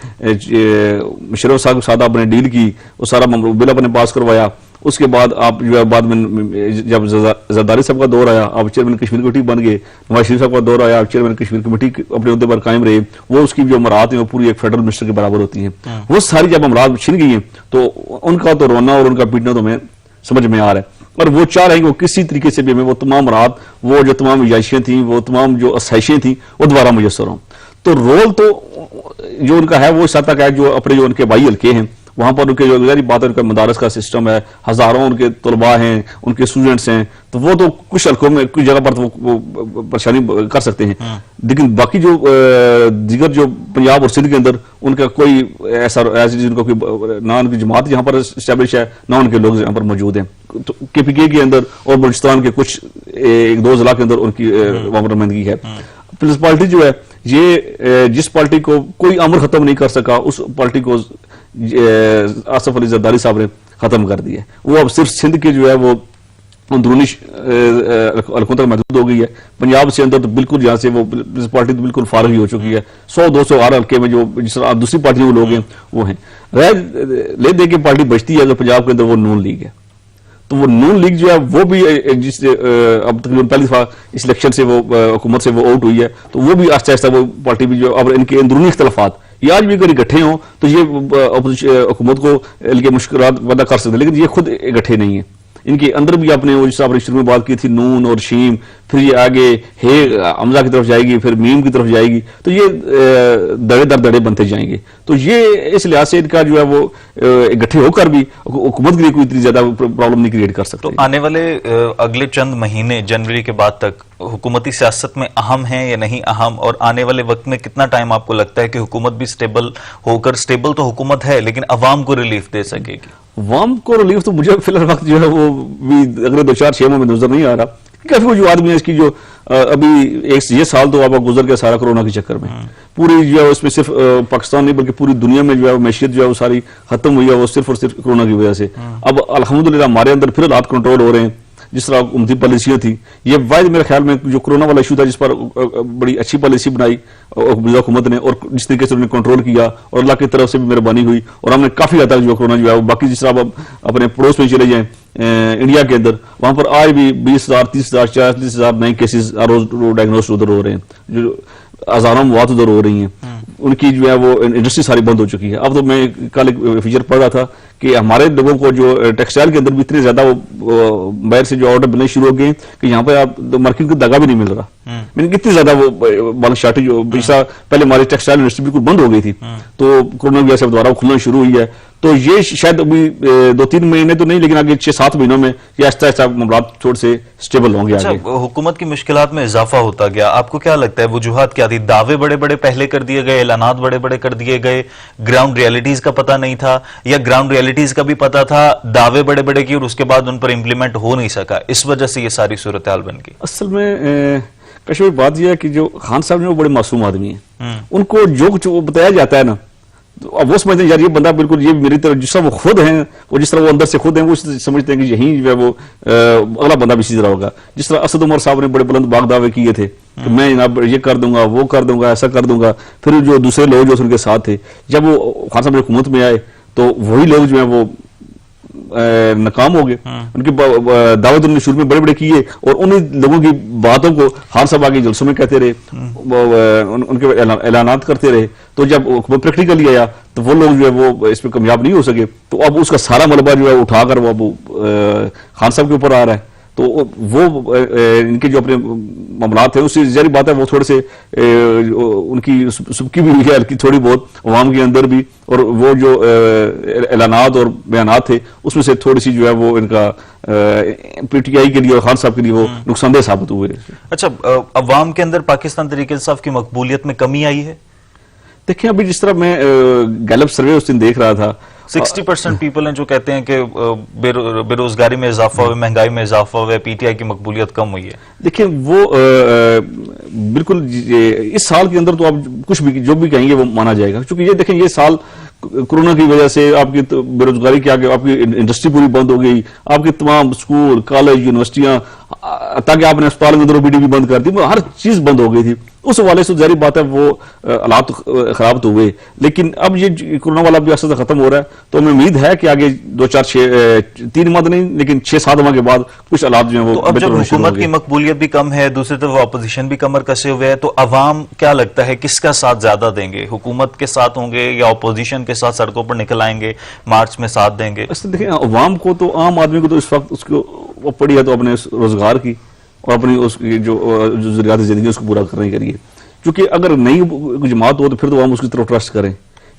مشرف صاحب کے ساتھ آپ نے ڈیل کی، وہ سارا بل آپ نے پاس کروایا. اس کے بعد آپ جو ہے بعد میں جب زرداری صاحب کا دور آیا آپ چیئرمین کشمیر کمیٹی بن گئے. نواز شریف صاحب کا دور آیا آپ چیئرمین کشمیر کمیٹی اپنے عہدے پر قائم رہے. وہ اس کی جو امراض ہیں وہ پوری ایک فیڈرل منسٹر کے برابر ہوتی ہیں. وہ ساری جب امراض چھن گئی ہیں تو ان کا تو رونا اور ان کا پیٹنا تو ہمیں سمجھ میں آ رہا ہے. اور وہ چاہ رہے ہیں کہ وہ کسی طریقے سے بھی ہمیں وہ تمام رات، وہ جو تمام عیاشیاں تھیں، وہ تمام جو اسائشیں تھیں وہ دوبارہ میسر ہوں. تو رول تو جو ان کا ہے وہ اس حد تک ہے جو اپنے جو ان کے بھائی حلقے ہیں وہاں پر ان کے جو ظاہری بات ہے ان کا مدارس کا سسٹم ہے، ہزاروں ان کے طلباء ہیں، ان کے اسٹوڈنٹس ہیں، تو وہ تو کچھ حلقوں میں کچھ جگہ پر تو وہ پریشانی کر سکتے ہیں. لیکن باقی جو دیگر جو پنجاب اور سندھ کے اندر ان کا کوئی ایسا ان کا کوئی نہ ان کی جماعت یہاں پر اسٹیبلش ہے، نہ ان کے لوگ یہاں پر موجود ہیں. کے پی کے اندر اور بلوچستان کے کچھ ایک دو ضلع کے اندر ان کی نمائندگی ہے. پیپلز پارٹی جو ہے یہ جس پارٹی کو کوئی امر ختم نہیں کر سکا اس پارٹی کو آصف علی زرداری صاحب نے ختم کر دیا. وہ اب صرف سندھ کے جو ہے وہ اندرونی حلقوں تک محدود ہو گئی ہے. پنجاب سے اندر تو بالکل یہاں سے وہ پارٹی تو بالکل فارغ ہی ہو چکی ہے. 100-200 ہر حلقے میں جو جس طرح دوسری پارٹیوں کے لوگ ہیں وہ ہیں. لے دے کے پارٹی بچتی ہے اگر پنجاب کے اندر وہ نون لیگ ہے. تو وہ نون لیگ جو ہے وہ بھی جس اب تقریباً پہلی دفعہ اس الیکشن سے وہ حکومت سے وہ آؤٹ ہوئی ہے تو وہ بھی آہستہ آہستہ وہ پارٹی بھی جو اب ان کے اندرونی اختلافات یہ آج بھی اگر اکٹھے ہوں تو یہ حکومت کو ان کے مشکلات پیدا کر سکتے ہیں. لیکن یہ خود اکٹھے نہیں ہیں. ان کے اندر بھی آپ نے وہ جس آپ نے شروع میں بات کی تھی نون اور شیم، پھر یہ آگے ہے حمزہ کی طرف جائے گی، پھر میم کی طرف جائے گی، تو یہ دڑے در دڑے بنتے جائیں گے. تو یہ اس لحاظ سے ان کا جو ہے وہ اکٹھے ہو کر بھی حکومت کے لیے کوئی اتنی زیادہ پرابلم نہیں کریٹ کر سکتے. تو آنے والے اگلے چند مہینے جنوری کے بعد تک حکومتی سیاست میں اہم ہیں یا نہیں اہم، اور آنے والے وقت میں کتنا ٹائم آپ کو لگتا ہے کہ حکومت بھی سٹیبل ہو کر، سٹیبل تو حکومت ہے لیکن عوام کو ریلیف دے سکے گی؟ عوام کو ریلیف تو مجھے فی الحال وقت جو ہے وہ بھی اگلے 2-4-6 ماہ میں نظر نہیں آ رہا. کافی وہ جو آدمی ہے اس کی جو ابھی یہ سال تو اب گزر گیا سارا کورونا کے چکر میں، پوری جو ہے اس میں صرف پاکستان نہیں بلکہ پوری دنیا میں جو ہے معیشت جو ہے وہ ساری ختم ہوئی ہے وہ صرف اور صرف کورونا کی وجہ سے. اب الحمدللہ ہمارے اندر پھر حالات کنٹرول ہو رہے ہیں جس طرح حکومتی پالیسیاں تھیں. یہ واحد میرے خیال میں جو کورونا والا ایشو تھا جس پر بڑی اچھی پالیسی بنائی حکومت نے اور جس طریقے سے انہوں نے کنٹرول کیا اور اللہ کی طرف سے بھی مہربانی ہوئی اور ہم نے کافی حد تک جو کورونا جو ہے باقی جس طرح آپ اپنے پڑوس میں چلے جائیں انڈیا کے اندر وہاں پر آج بھی 20,000 30,000 40,000 نئے کیسز ہر روز ڈائگنوز ادھر ہو رہے ہیں، جو ہزاروں موات ادھر ہو رہی ہیں. ان کی جو ہے وہ انڈسٹری ساری بند ہو چکی ہے. اب تو میں کل ایک فیچر پڑھ رہا تھا کہ ہمارے لوگوں کو جو ٹیکسٹائل کے اندر بھی اتنے زیادہ وہ باہر سے جو آرڈر ملنے شروع ہو گئے کہ یہاں پہ آپ مارکیٹ کا دھاگا بھی نہیں مل رہا. میں نے کتنی زیادہ وہ مال شارٹیج پچھلا پہلے ہماری ٹیکسٹائل انڈسٹری بالکل بند ہو گئی تھی تو کورونا کی وجہ سے دوبارہ کھلنا شروع ہوئی ہے. تو یہ شاید ابھی 2-3 مہینے تو نہیں لیکن آگے 6-7 مہینوں میں یہ آہستہ آہستہ معاملات تھوڑے سے سٹیبل ہوں گے. حکومت کی مشکلات میں اضافہ ہوتا گیا، آپ کو کیا لگتا ہے وجوہات کیا تھی؟ دعوے بڑے بڑے پہلے کر دیے گئے، اعلانات بڑے بڑے کر دیے گئے، گراؤنڈ ریئلٹیز کا پتہ نہیں تھا، یا گراؤنڈ ریئلٹیز کا بھی پتہ تھا دعوے بڑے بڑے کیے اور اس کے بعد ان پر امپلیمنٹ ہو نہیں سکا، اس وجہ سے یہ ساری صورتحال بن گئی؟ اصل میں کشمیر بات یہ ہے کہ جو خان صاحب نے وہ بڑے معصوم آدمی ہیں. ان کو جو کچھ بتایا جاتا ہے نا اب وہ سمجھتے ہیں یار یہ بندہ بالکل یہ میری طرح جس طرح وہ خود ہیں وہ جس طرح وہ اندر سے خود ہیں وہ سمجھتے ہیں کہ یہی جو ہے وہ اگلا بندہ بھی اسی طرح ہوگا. جس طرح اسد عمر صاحب نے بڑے بلند باغ دعوے کیے تھے کہ میں جناب یہ کر دوں گا وہ کر دوں گا ایسا کر دوں گا، پھر جو دوسرے لوگ جو ان کے ساتھ تھے جب وہ خان صاحب حکومت میں آئے تو وہی لوگ جو ہیں وہ ناکام ہو گئے. ان کی دعوت انہوں نے شروع میں بڑے بڑے کیے اور انہیں لوگوں کی باتوں کو خان صاحب آگے جلسوں میں کہتے رہے, ان کے اعلانات کرتے رہے. تو جب پریکٹیکلی آیا تو وہ لوگ جو ہے وہ اس پہ کامیاب نہیں ہو سکے, تو اب اس کا سارا ملبہ جو ہے اٹھا کر وہ اب خان صاحب کے اوپر آ رہا ہے. تو وہ ان کے جو اپنے معاملات ہیں اس سے ظاہری بات ہے وہ تھوڑے سے ان کی سبکی بھی ہوئی ہے تھوڑی بہت عوام کے اندر بھی, اور وہ جو اعلانات اور بیانات تھے اس میں سے تھوڑی سی جو ہے وہ ان کا پی ٹی آئی کے لیے اور خان صاحب کے لیے وہ نقصان دہ ثابت ہوئے. اچھا, عوام کے اندر پاکستان تحریک انصاف کی مقبولیت میں کمی آئی ہے؟ دیکھیں ابھی جس طرح میں گیلپ سروے اس دن دیکھ رہا تھا, 60% پیپل ہیں جو کہتے ہیں کہ بے روزگاری میں اضافہ ہوئے, مہنگائی میں اضافہ ہوئے, پی ٹی آئی کی مقبولیت کم ہوئی ہے. دیکھیں وہ بالکل اس سال کے اندر تو آپ کچھ بھی جو بھی کہیں گے وہ مانا جائے گا, کیونکہ یہ دیکھیں یہ سال کورونا کی وجہ سے آپ کی بے روزگاری کے آگے آپ کی انڈسٹری پوری بند ہو گئی, آپ کے تمام اسکول کالج یونیورسٹیاں تاکہ آپ نے اسپتال کے اندر بی ڈی بھی بند کر دی, ہر چیز بند ہو گئی تھی. اس حوالے سے ظاہری بات ہے وہ حالات خراب تو ہوئے, لیکن اب یہ کورونا والا بھی آہستہ ختم ہو رہا ہے, تو ہمیں امید ہے کہ آگے 3 ماہ نہیں لیکن 6-7 ماہ کے بعد کچھ حالات جو ہیں وہ اب جب حکومت کی مقبولیت بھی کم ہے, دوسری طرف اپوزیشن بھی کمر کسے ہوئے ہے, تو عوام کیا لگتا ہے کس کا ساتھ زیادہ دیں گے؟ حکومت کے ساتھ ہوں گے یا اپوزیشن کے ساتھ سڑکوں پر نکل آئیں گے, مارچ میں ساتھ دیں گے؟ دیکھیں عوام کو تو عام آدمی کو تو اس وقت اس کو پڑی ہے تو اپنے روزگار کی اور اپنی اس کی جو ضروریات زندگی اس کو پورا کرنے کے لیے, کیونکہ اگر نئی جماعت ہو تو پھر تو ہم اس کی طرف ٹرسٹ کریں.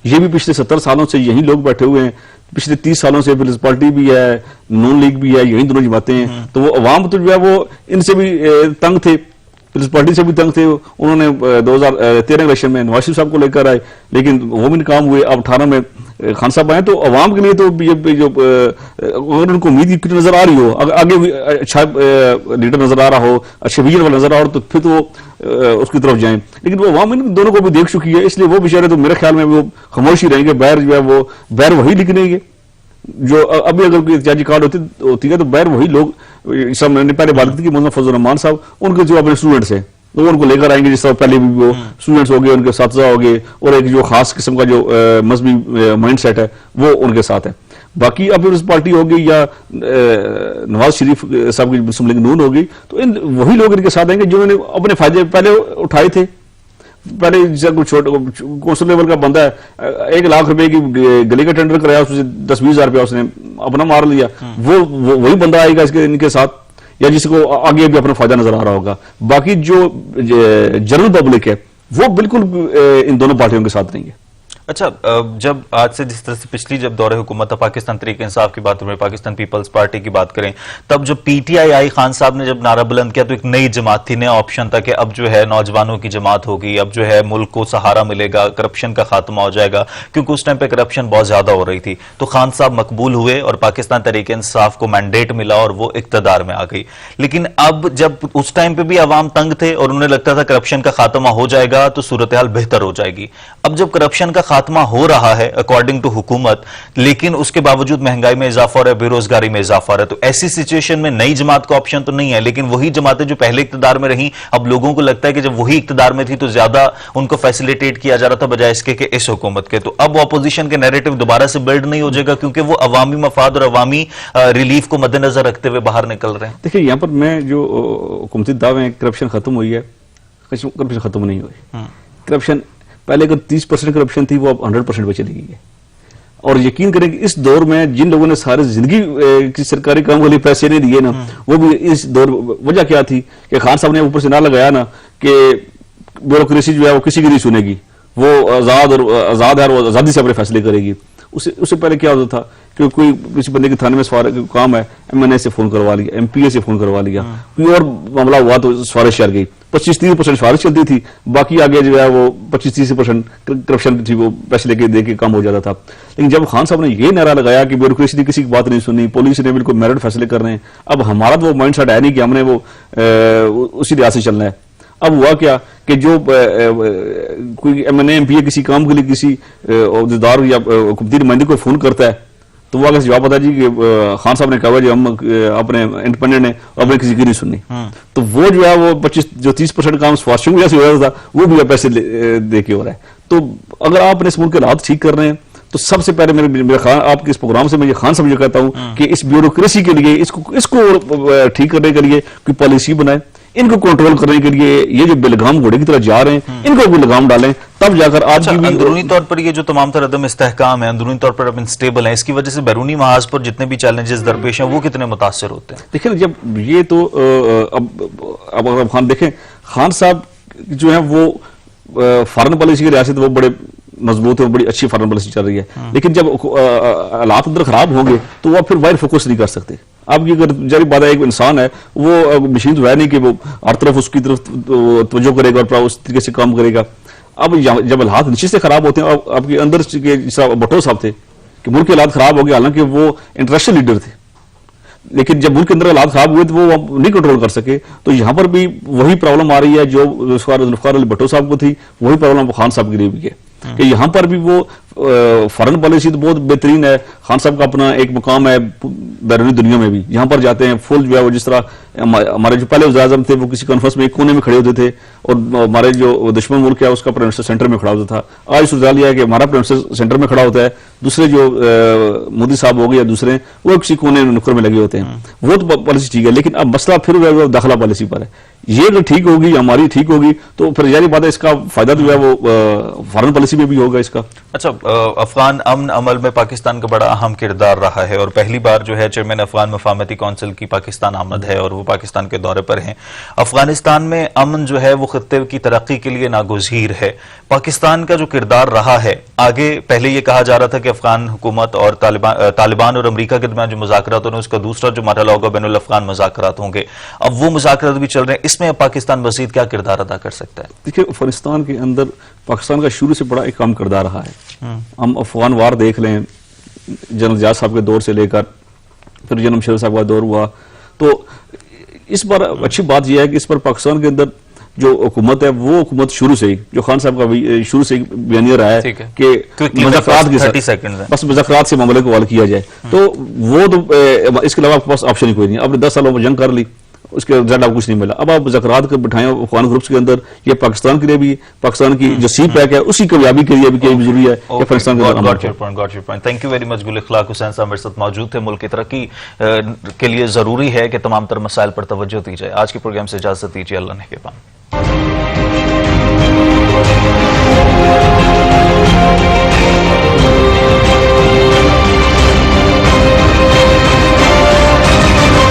یہ بھی پچھلے 70 سالوں سے یہی لوگ بیٹھے ہوئے ہیں, پچھلے 30 سالوں سے پیپلز پارٹی بھی ہے, نون لیگ بھی ہے, یہی دونوں جماعتیں ہیں. تو وہ عوام تو جو ہے وہ ان سے بھی تنگ تھے, پیپلز پارٹی سے بھی تنگ تھے. انہوں نے 2013 الیکشن میں نواز شریف صاحب کو لے کر آئے لیکن وہ بھی ناکام ہوئے. اب 18 میں خان صاحب آئے, تو عوام کے لیے تو جو اگر ان کو امید کی نظر آ رہی ہو, آگے بھی اچھا لیڈر نظر آ رہا ہو, اچھے ویژن والا نظر آ رہا ہو, تو پھر تو اس کی طرف جائیں. لیکن وہ عوام ان دونوں کو بھی دیکھ چکی ہے, اس لیے وہ بیچارے تو میرے خیال میں وہ خاموش ہی رہیں گے. بیر جو ہے وہ بیر وہی لکھ لیں گے جو ابھی اگر کوئی احتجاجی کارڈ ہوتی ہے تو بیر وہی لوگ, میں نے پہلے بات کی کہ مولانا فضل الرحمان صاحب ان کے جو اپنے اسٹوڈنٹس ہیں تو ان کو لے کر آئیں گے, جس طرح پہلے بھی وہ اسٹوڈنٹس ہو گئے, ان کے اساتذہ ہو گئے, اور ایک جو خاص قسم کا جو مذہبی مائنڈ سیٹ ہے وہ ان کے ساتھ ہے. باقی اب پیپلز پارٹی ہوگی یا نواز شریف صاحب کی مسلم لیگ نون ہوگی, تو وہی لوگ ان کے ساتھ آئیں گے جنہوں نے اپنے فائدے پہلے اٹھائے تھے. پہلے کونسل لیول کا بندہ ہے, 1 لاکھ روپے کی گلی کا ٹینڈر کرایا, اس سے 10-20 ہزار روپیہ اس نے اپنا مار لیا. وہی بندہ آئے گا ان کے ساتھ, یا جس کو آگے بھی اپنا فائدہ نظر آ رہا ہوگا. باقی جو جنرل پبلک ہے وہ بالکل ان دونوں پارٹیوں کے ساتھ نہیں ہے. اچھا, جب آج سے جس طرح سے پچھلی جب دور حکومت پاکستان تحریک انصاف کی بات کریں, پاکستان پیپلز پارٹی کی بات کریں, تب جو پی ٹی آئی خان صاحب نے جب نعرہ بلند کیا تو ایک نئی جماعت تھی, نیا آپشن تھا کہ اب جو ہے نوجوانوں کی جماعت ہوگی, اب جو ہے ملک کو سہارا ملے گا, کرپشن کا خاتمہ ہو جائے گا, کیونکہ اس ٹائم پہ کرپشن بہت زیادہ ہو رہی تھی. تو خان صاحب مقبول ہوئے اور پاکستان تحریک انصاف کو مینڈیٹ ملا اور وہ اقتدار میں آ گئی. لیکن اب جب اس ٹائم پہ بھی عوام تنگ تھے اور انہیں لگتا تھا کرپشن کا خاتمہ ہو جائے گا تو صورتحال بہتر ہو جائے گی. اب جب کرپشن کا خاتمہ ہو رہا ہے اکارڈنگ ٹو حکومت, لیکن اس کے باوجود مہنگائی میں اضافہ ہو رہا ہے, بے روزگاری میں اضافہ ہو رہا ہے, تو ایسی سچویشن میں نئی جماعت کا آپشن تو نہیں ہے. لیکن وہی جماعتیں جو پہلے اقتدار میں رہیں, اب لوگوں کو لگتا ہے کہ جب وہی اقتدار میں تھی تو زیادہ ان کو فیسیلیٹیٹ کیا جا رہا تھا بجائے اس کے کہ اس حکومت کے. تو اب اپوزیشن کے نیریٹو دوبارہ سے بلڈ نہیں ہو جائے گا, کیونکہ وہ عوامی مفاد اور عوامی ریلیف کو مد نظر رکھتے ہوئے باہر نکل رہے ہیں. دیکھیں یہاں پر میں جو حکومتی دعوے ہیں کرپشن ختم ہوئی ہے, کرپشن ختم نہیں ہوئی. کرپشن پہلے اگر 30% کرپشن تھی وہ اب 100% پہ چلی گئی ہے. اور یقین کریں کہ اس دور میں جن لوگوں نے سارے زندگی کی سرکاری کام کے لیے پیسے نہیں دیے نا, وہ بھی اس دور وجہ کیا تھی کہ خان صاحب نے اوپر سے نہ لگایا نا کہ بیوروکریسی جو ہے وہ کسی کی نہیں سنے گی, وہ آزاد ہے اور وہ آزادی سے اپنے فیصلے کرے گی. اس سے پہلے کیا ہوتا تھا کہ کوئی کسی بندے کے تھانے میں کام ہے, MNA سے فون کروا لیا, MPA سے فون کروا لیا, کوئی اور معاملہ ہوا تو سفارش چل گئی, 25-30% سفارش چلتی تھی, باقی آگے جو ہے وہ 25-30% کرپشن تھی, وہ پیسے دے کے کام ہو جاتا تھا. لیکن جب خان صاحب نے یہ نعرہ لگایا کہ بیوروکریسی نے کسی کی بات نہیں سنی, پولیس نے بالکل میرٹ فیصلے کر رہے ہیں, اب ہمارا تو وہ مائنڈ سیٹ ہے نہیں کہ ہم نے وہ اسی لحاظ سے چلنا ہے. اب ہوا کیا کہ جو کوئی MNA MPA کسی کام کے لیے کسی عہدیدار یا حکومتی نمائندے کو فون کرتا ہے تو وہ آگے سے جواب آتا ہے جی کہ خان صاحب نے کہا جی ہم اپنے انڈیپینڈنٹ ہیں اور اپنے کسی کی نہیں سننی. تو وہ جو ہے وہ 30% کام سفارشوں کی وجہ سے ہو رہا تھا, وہ بھی پیسے دے کے ہو رہا ہے. تو اگر آپ اپنے اس ملک کے حالات ٹھیک کر رہے ہیں تو سب سے پہلے میرے خان آپ کے اس پروگرام سے میں یہ خان صاحب یہ کہتا ہوں کہ اس بیوروکریسی کے لیے اس کو ٹھیک کرنے کے لیے کوئی پالیسی بنائے، ان کو کنٹرول کرنے کے لیے یہ جو بے لگام گھوڑے کی طرح جا رہے ہیں ان کو کوئی لگام ڈالیں، تب جا کر آج کی بھی اندرونی طور پر یہ جو تمام تر عدم استحکام ہے، اندرونی طور پر اب انسٹیبل ہیں، اس کی وجہ سے بیرونی محاذ پر جتنے بھی چیلنجز درپیش ہیں وہ کتنے متاثر ہوتے ہیں؟ دیکھیں جب یہ تو اب اگر خان دیکھیں، خان صاحب جو ہیں وہ فارن پالیسی کی ریاست وہ بڑے مضبوط ہے، بڑی اچھی فارن پالیسی چل رہی ہے، لیکن جب حالات اندر خراب ہوں گے تو وہ آپ پھر وائر فوکس نہیں کر سکتے۔ آپ کی اگر جاری بات ہے ایک انسان ہے وہ مشین تو ہے نہیں کہ وہ ہر طرف اس کی طرف توجہ کرے گا اور اس طریقے سے کام کرے گا۔ اب جب حالات نیچے سے خراب ہوتے ہیں، آپ کے اندر بھٹو صاحب تھے کہ ملک کے حالات خراب ہو گئے، حالانکہ وہ انٹرنیشنل لیڈر تھے، لیکن جب ملک کے اندر حالات خراب ہوئے تو وہ نہیں کنٹرول کر سکے۔ تو یہاں پر بھی وہی پرابلم آ رہی ہے جو ذوالفقار علی بھٹو صاحب کو تھی، وہی پرابلم خان صاحب کے لیے بھی ہے کہ یہاں پر بھی وہ فارن پالیسی تو بہت بہترین ہے، خان صاحب کا اپنا ایک مقام ہے بیرونی دنیا میں بھی، یہاں پر جاتے ہیں فل جو ہے وہ جس طرح ہمارے جو پہلے وزیر اعظم تھے وہ کسی کانفرنس میں ایک کونے میں کھڑے ہوتے تھے اور ہمارے جو دشمن ملک ہے اس کا پرائم منسٹر سینٹر میں کھڑا ہوتا تھا۔ آج صورتحال یہ ہے کہ ہمارا پرائم منسٹر سینٹر میں کھڑا ہوتا ہے، دوسرے جو مودی صاحب ہو گئے یا دوسرے وہ کسی کونے نکر میں لگے ہوتے ہیں۔ وہ تو پالیسی ٹھیک ہے، لیکن اب مسئلہ پھر داخلہ پالیسی پر ہے۔ یہ اگر ٹھیک ہوگی، ہماری ٹھیک ہوگی تو پھر ظاہر بات ہے اس کا فائدہ جو ہے وہ فارن پالیسی میں بھی ہوگا اس کا۔ اچھا، افغان امن عمل میں پاکستان کا بڑا اہم کردار رہا ہے اور پہلی بار جو ہے چیئرمین افغان مفاہمتی کونسل کی پاکستان آمد ہے اور وہ پاکستان کے دورے پر ہیں۔ افغانستان میں امن جو ہے وہ خطے کی ترقی کے لیے ناگزیر ہے۔ پاکستان کا جو کردار رہا ہے آگے، پہلے یہ کہا جا رہا تھا کہ افغان حکومت اور طالبان اور امریکہ کے درمیان جو مذاکرات ہوں گے اس کا دوسرا جو مرحلہ ہوگا بین الافغان مذاکرات ہوں گے، اب وہ مذاکرات بھی چل رہے ہیں، اس میں پاکستان مزید کیا کردار ادا کر سکتا ہے؟ دیکھیں افغانستان کے اندر پاکستان کا شروع سے بڑا ایک اہم کردار رہا ہے۔ ہم افغان وار دیکھ لیں، جنرل زیاد صاحب کے دور سے لے کر پھر جنرل مشرف صاحب کا دور ہوا، تو اس پر اچھی بات یہ ہے کہ اس پر پاکستان کے اندر جو حکومت ہے وہ حکومت شروع سے ہی، جو خان صاحب کا شروع سے بیانیہ رہا ہے کہ مذاکرات کے ساتھ بس مذاکرات سے معاملے کو حل کیا جائے، تو وہ تو اس کے علاوہ آپ کے پاس آپشن ہی کوئی نہیں۔ آپ نے 10 سالوں میں جنگ کر لی، اس کے رزلٹ آپ کچھ نہیں ملا، اب آپ مذاکرات کو بٹھائیں افغان گروپس کے اندر، یہ پاکستان کے لیے بھی، پاکستان کی جو سی پیک ہے اسی کامیابی کے لیے بھی ضروری ہے کہ پاکستان کے اندر۔ تھینک یو ویری مچ گل اخلاق حسین صاحب میرے ساتھ موجود تھے۔ ملک کی ترقی کے لیے ضروری ہے کہ تمام تر مسائل پر توجہ دی جائے۔ آج کے پروگرام سے اجازت دیجیے، اللہ نگہبان۔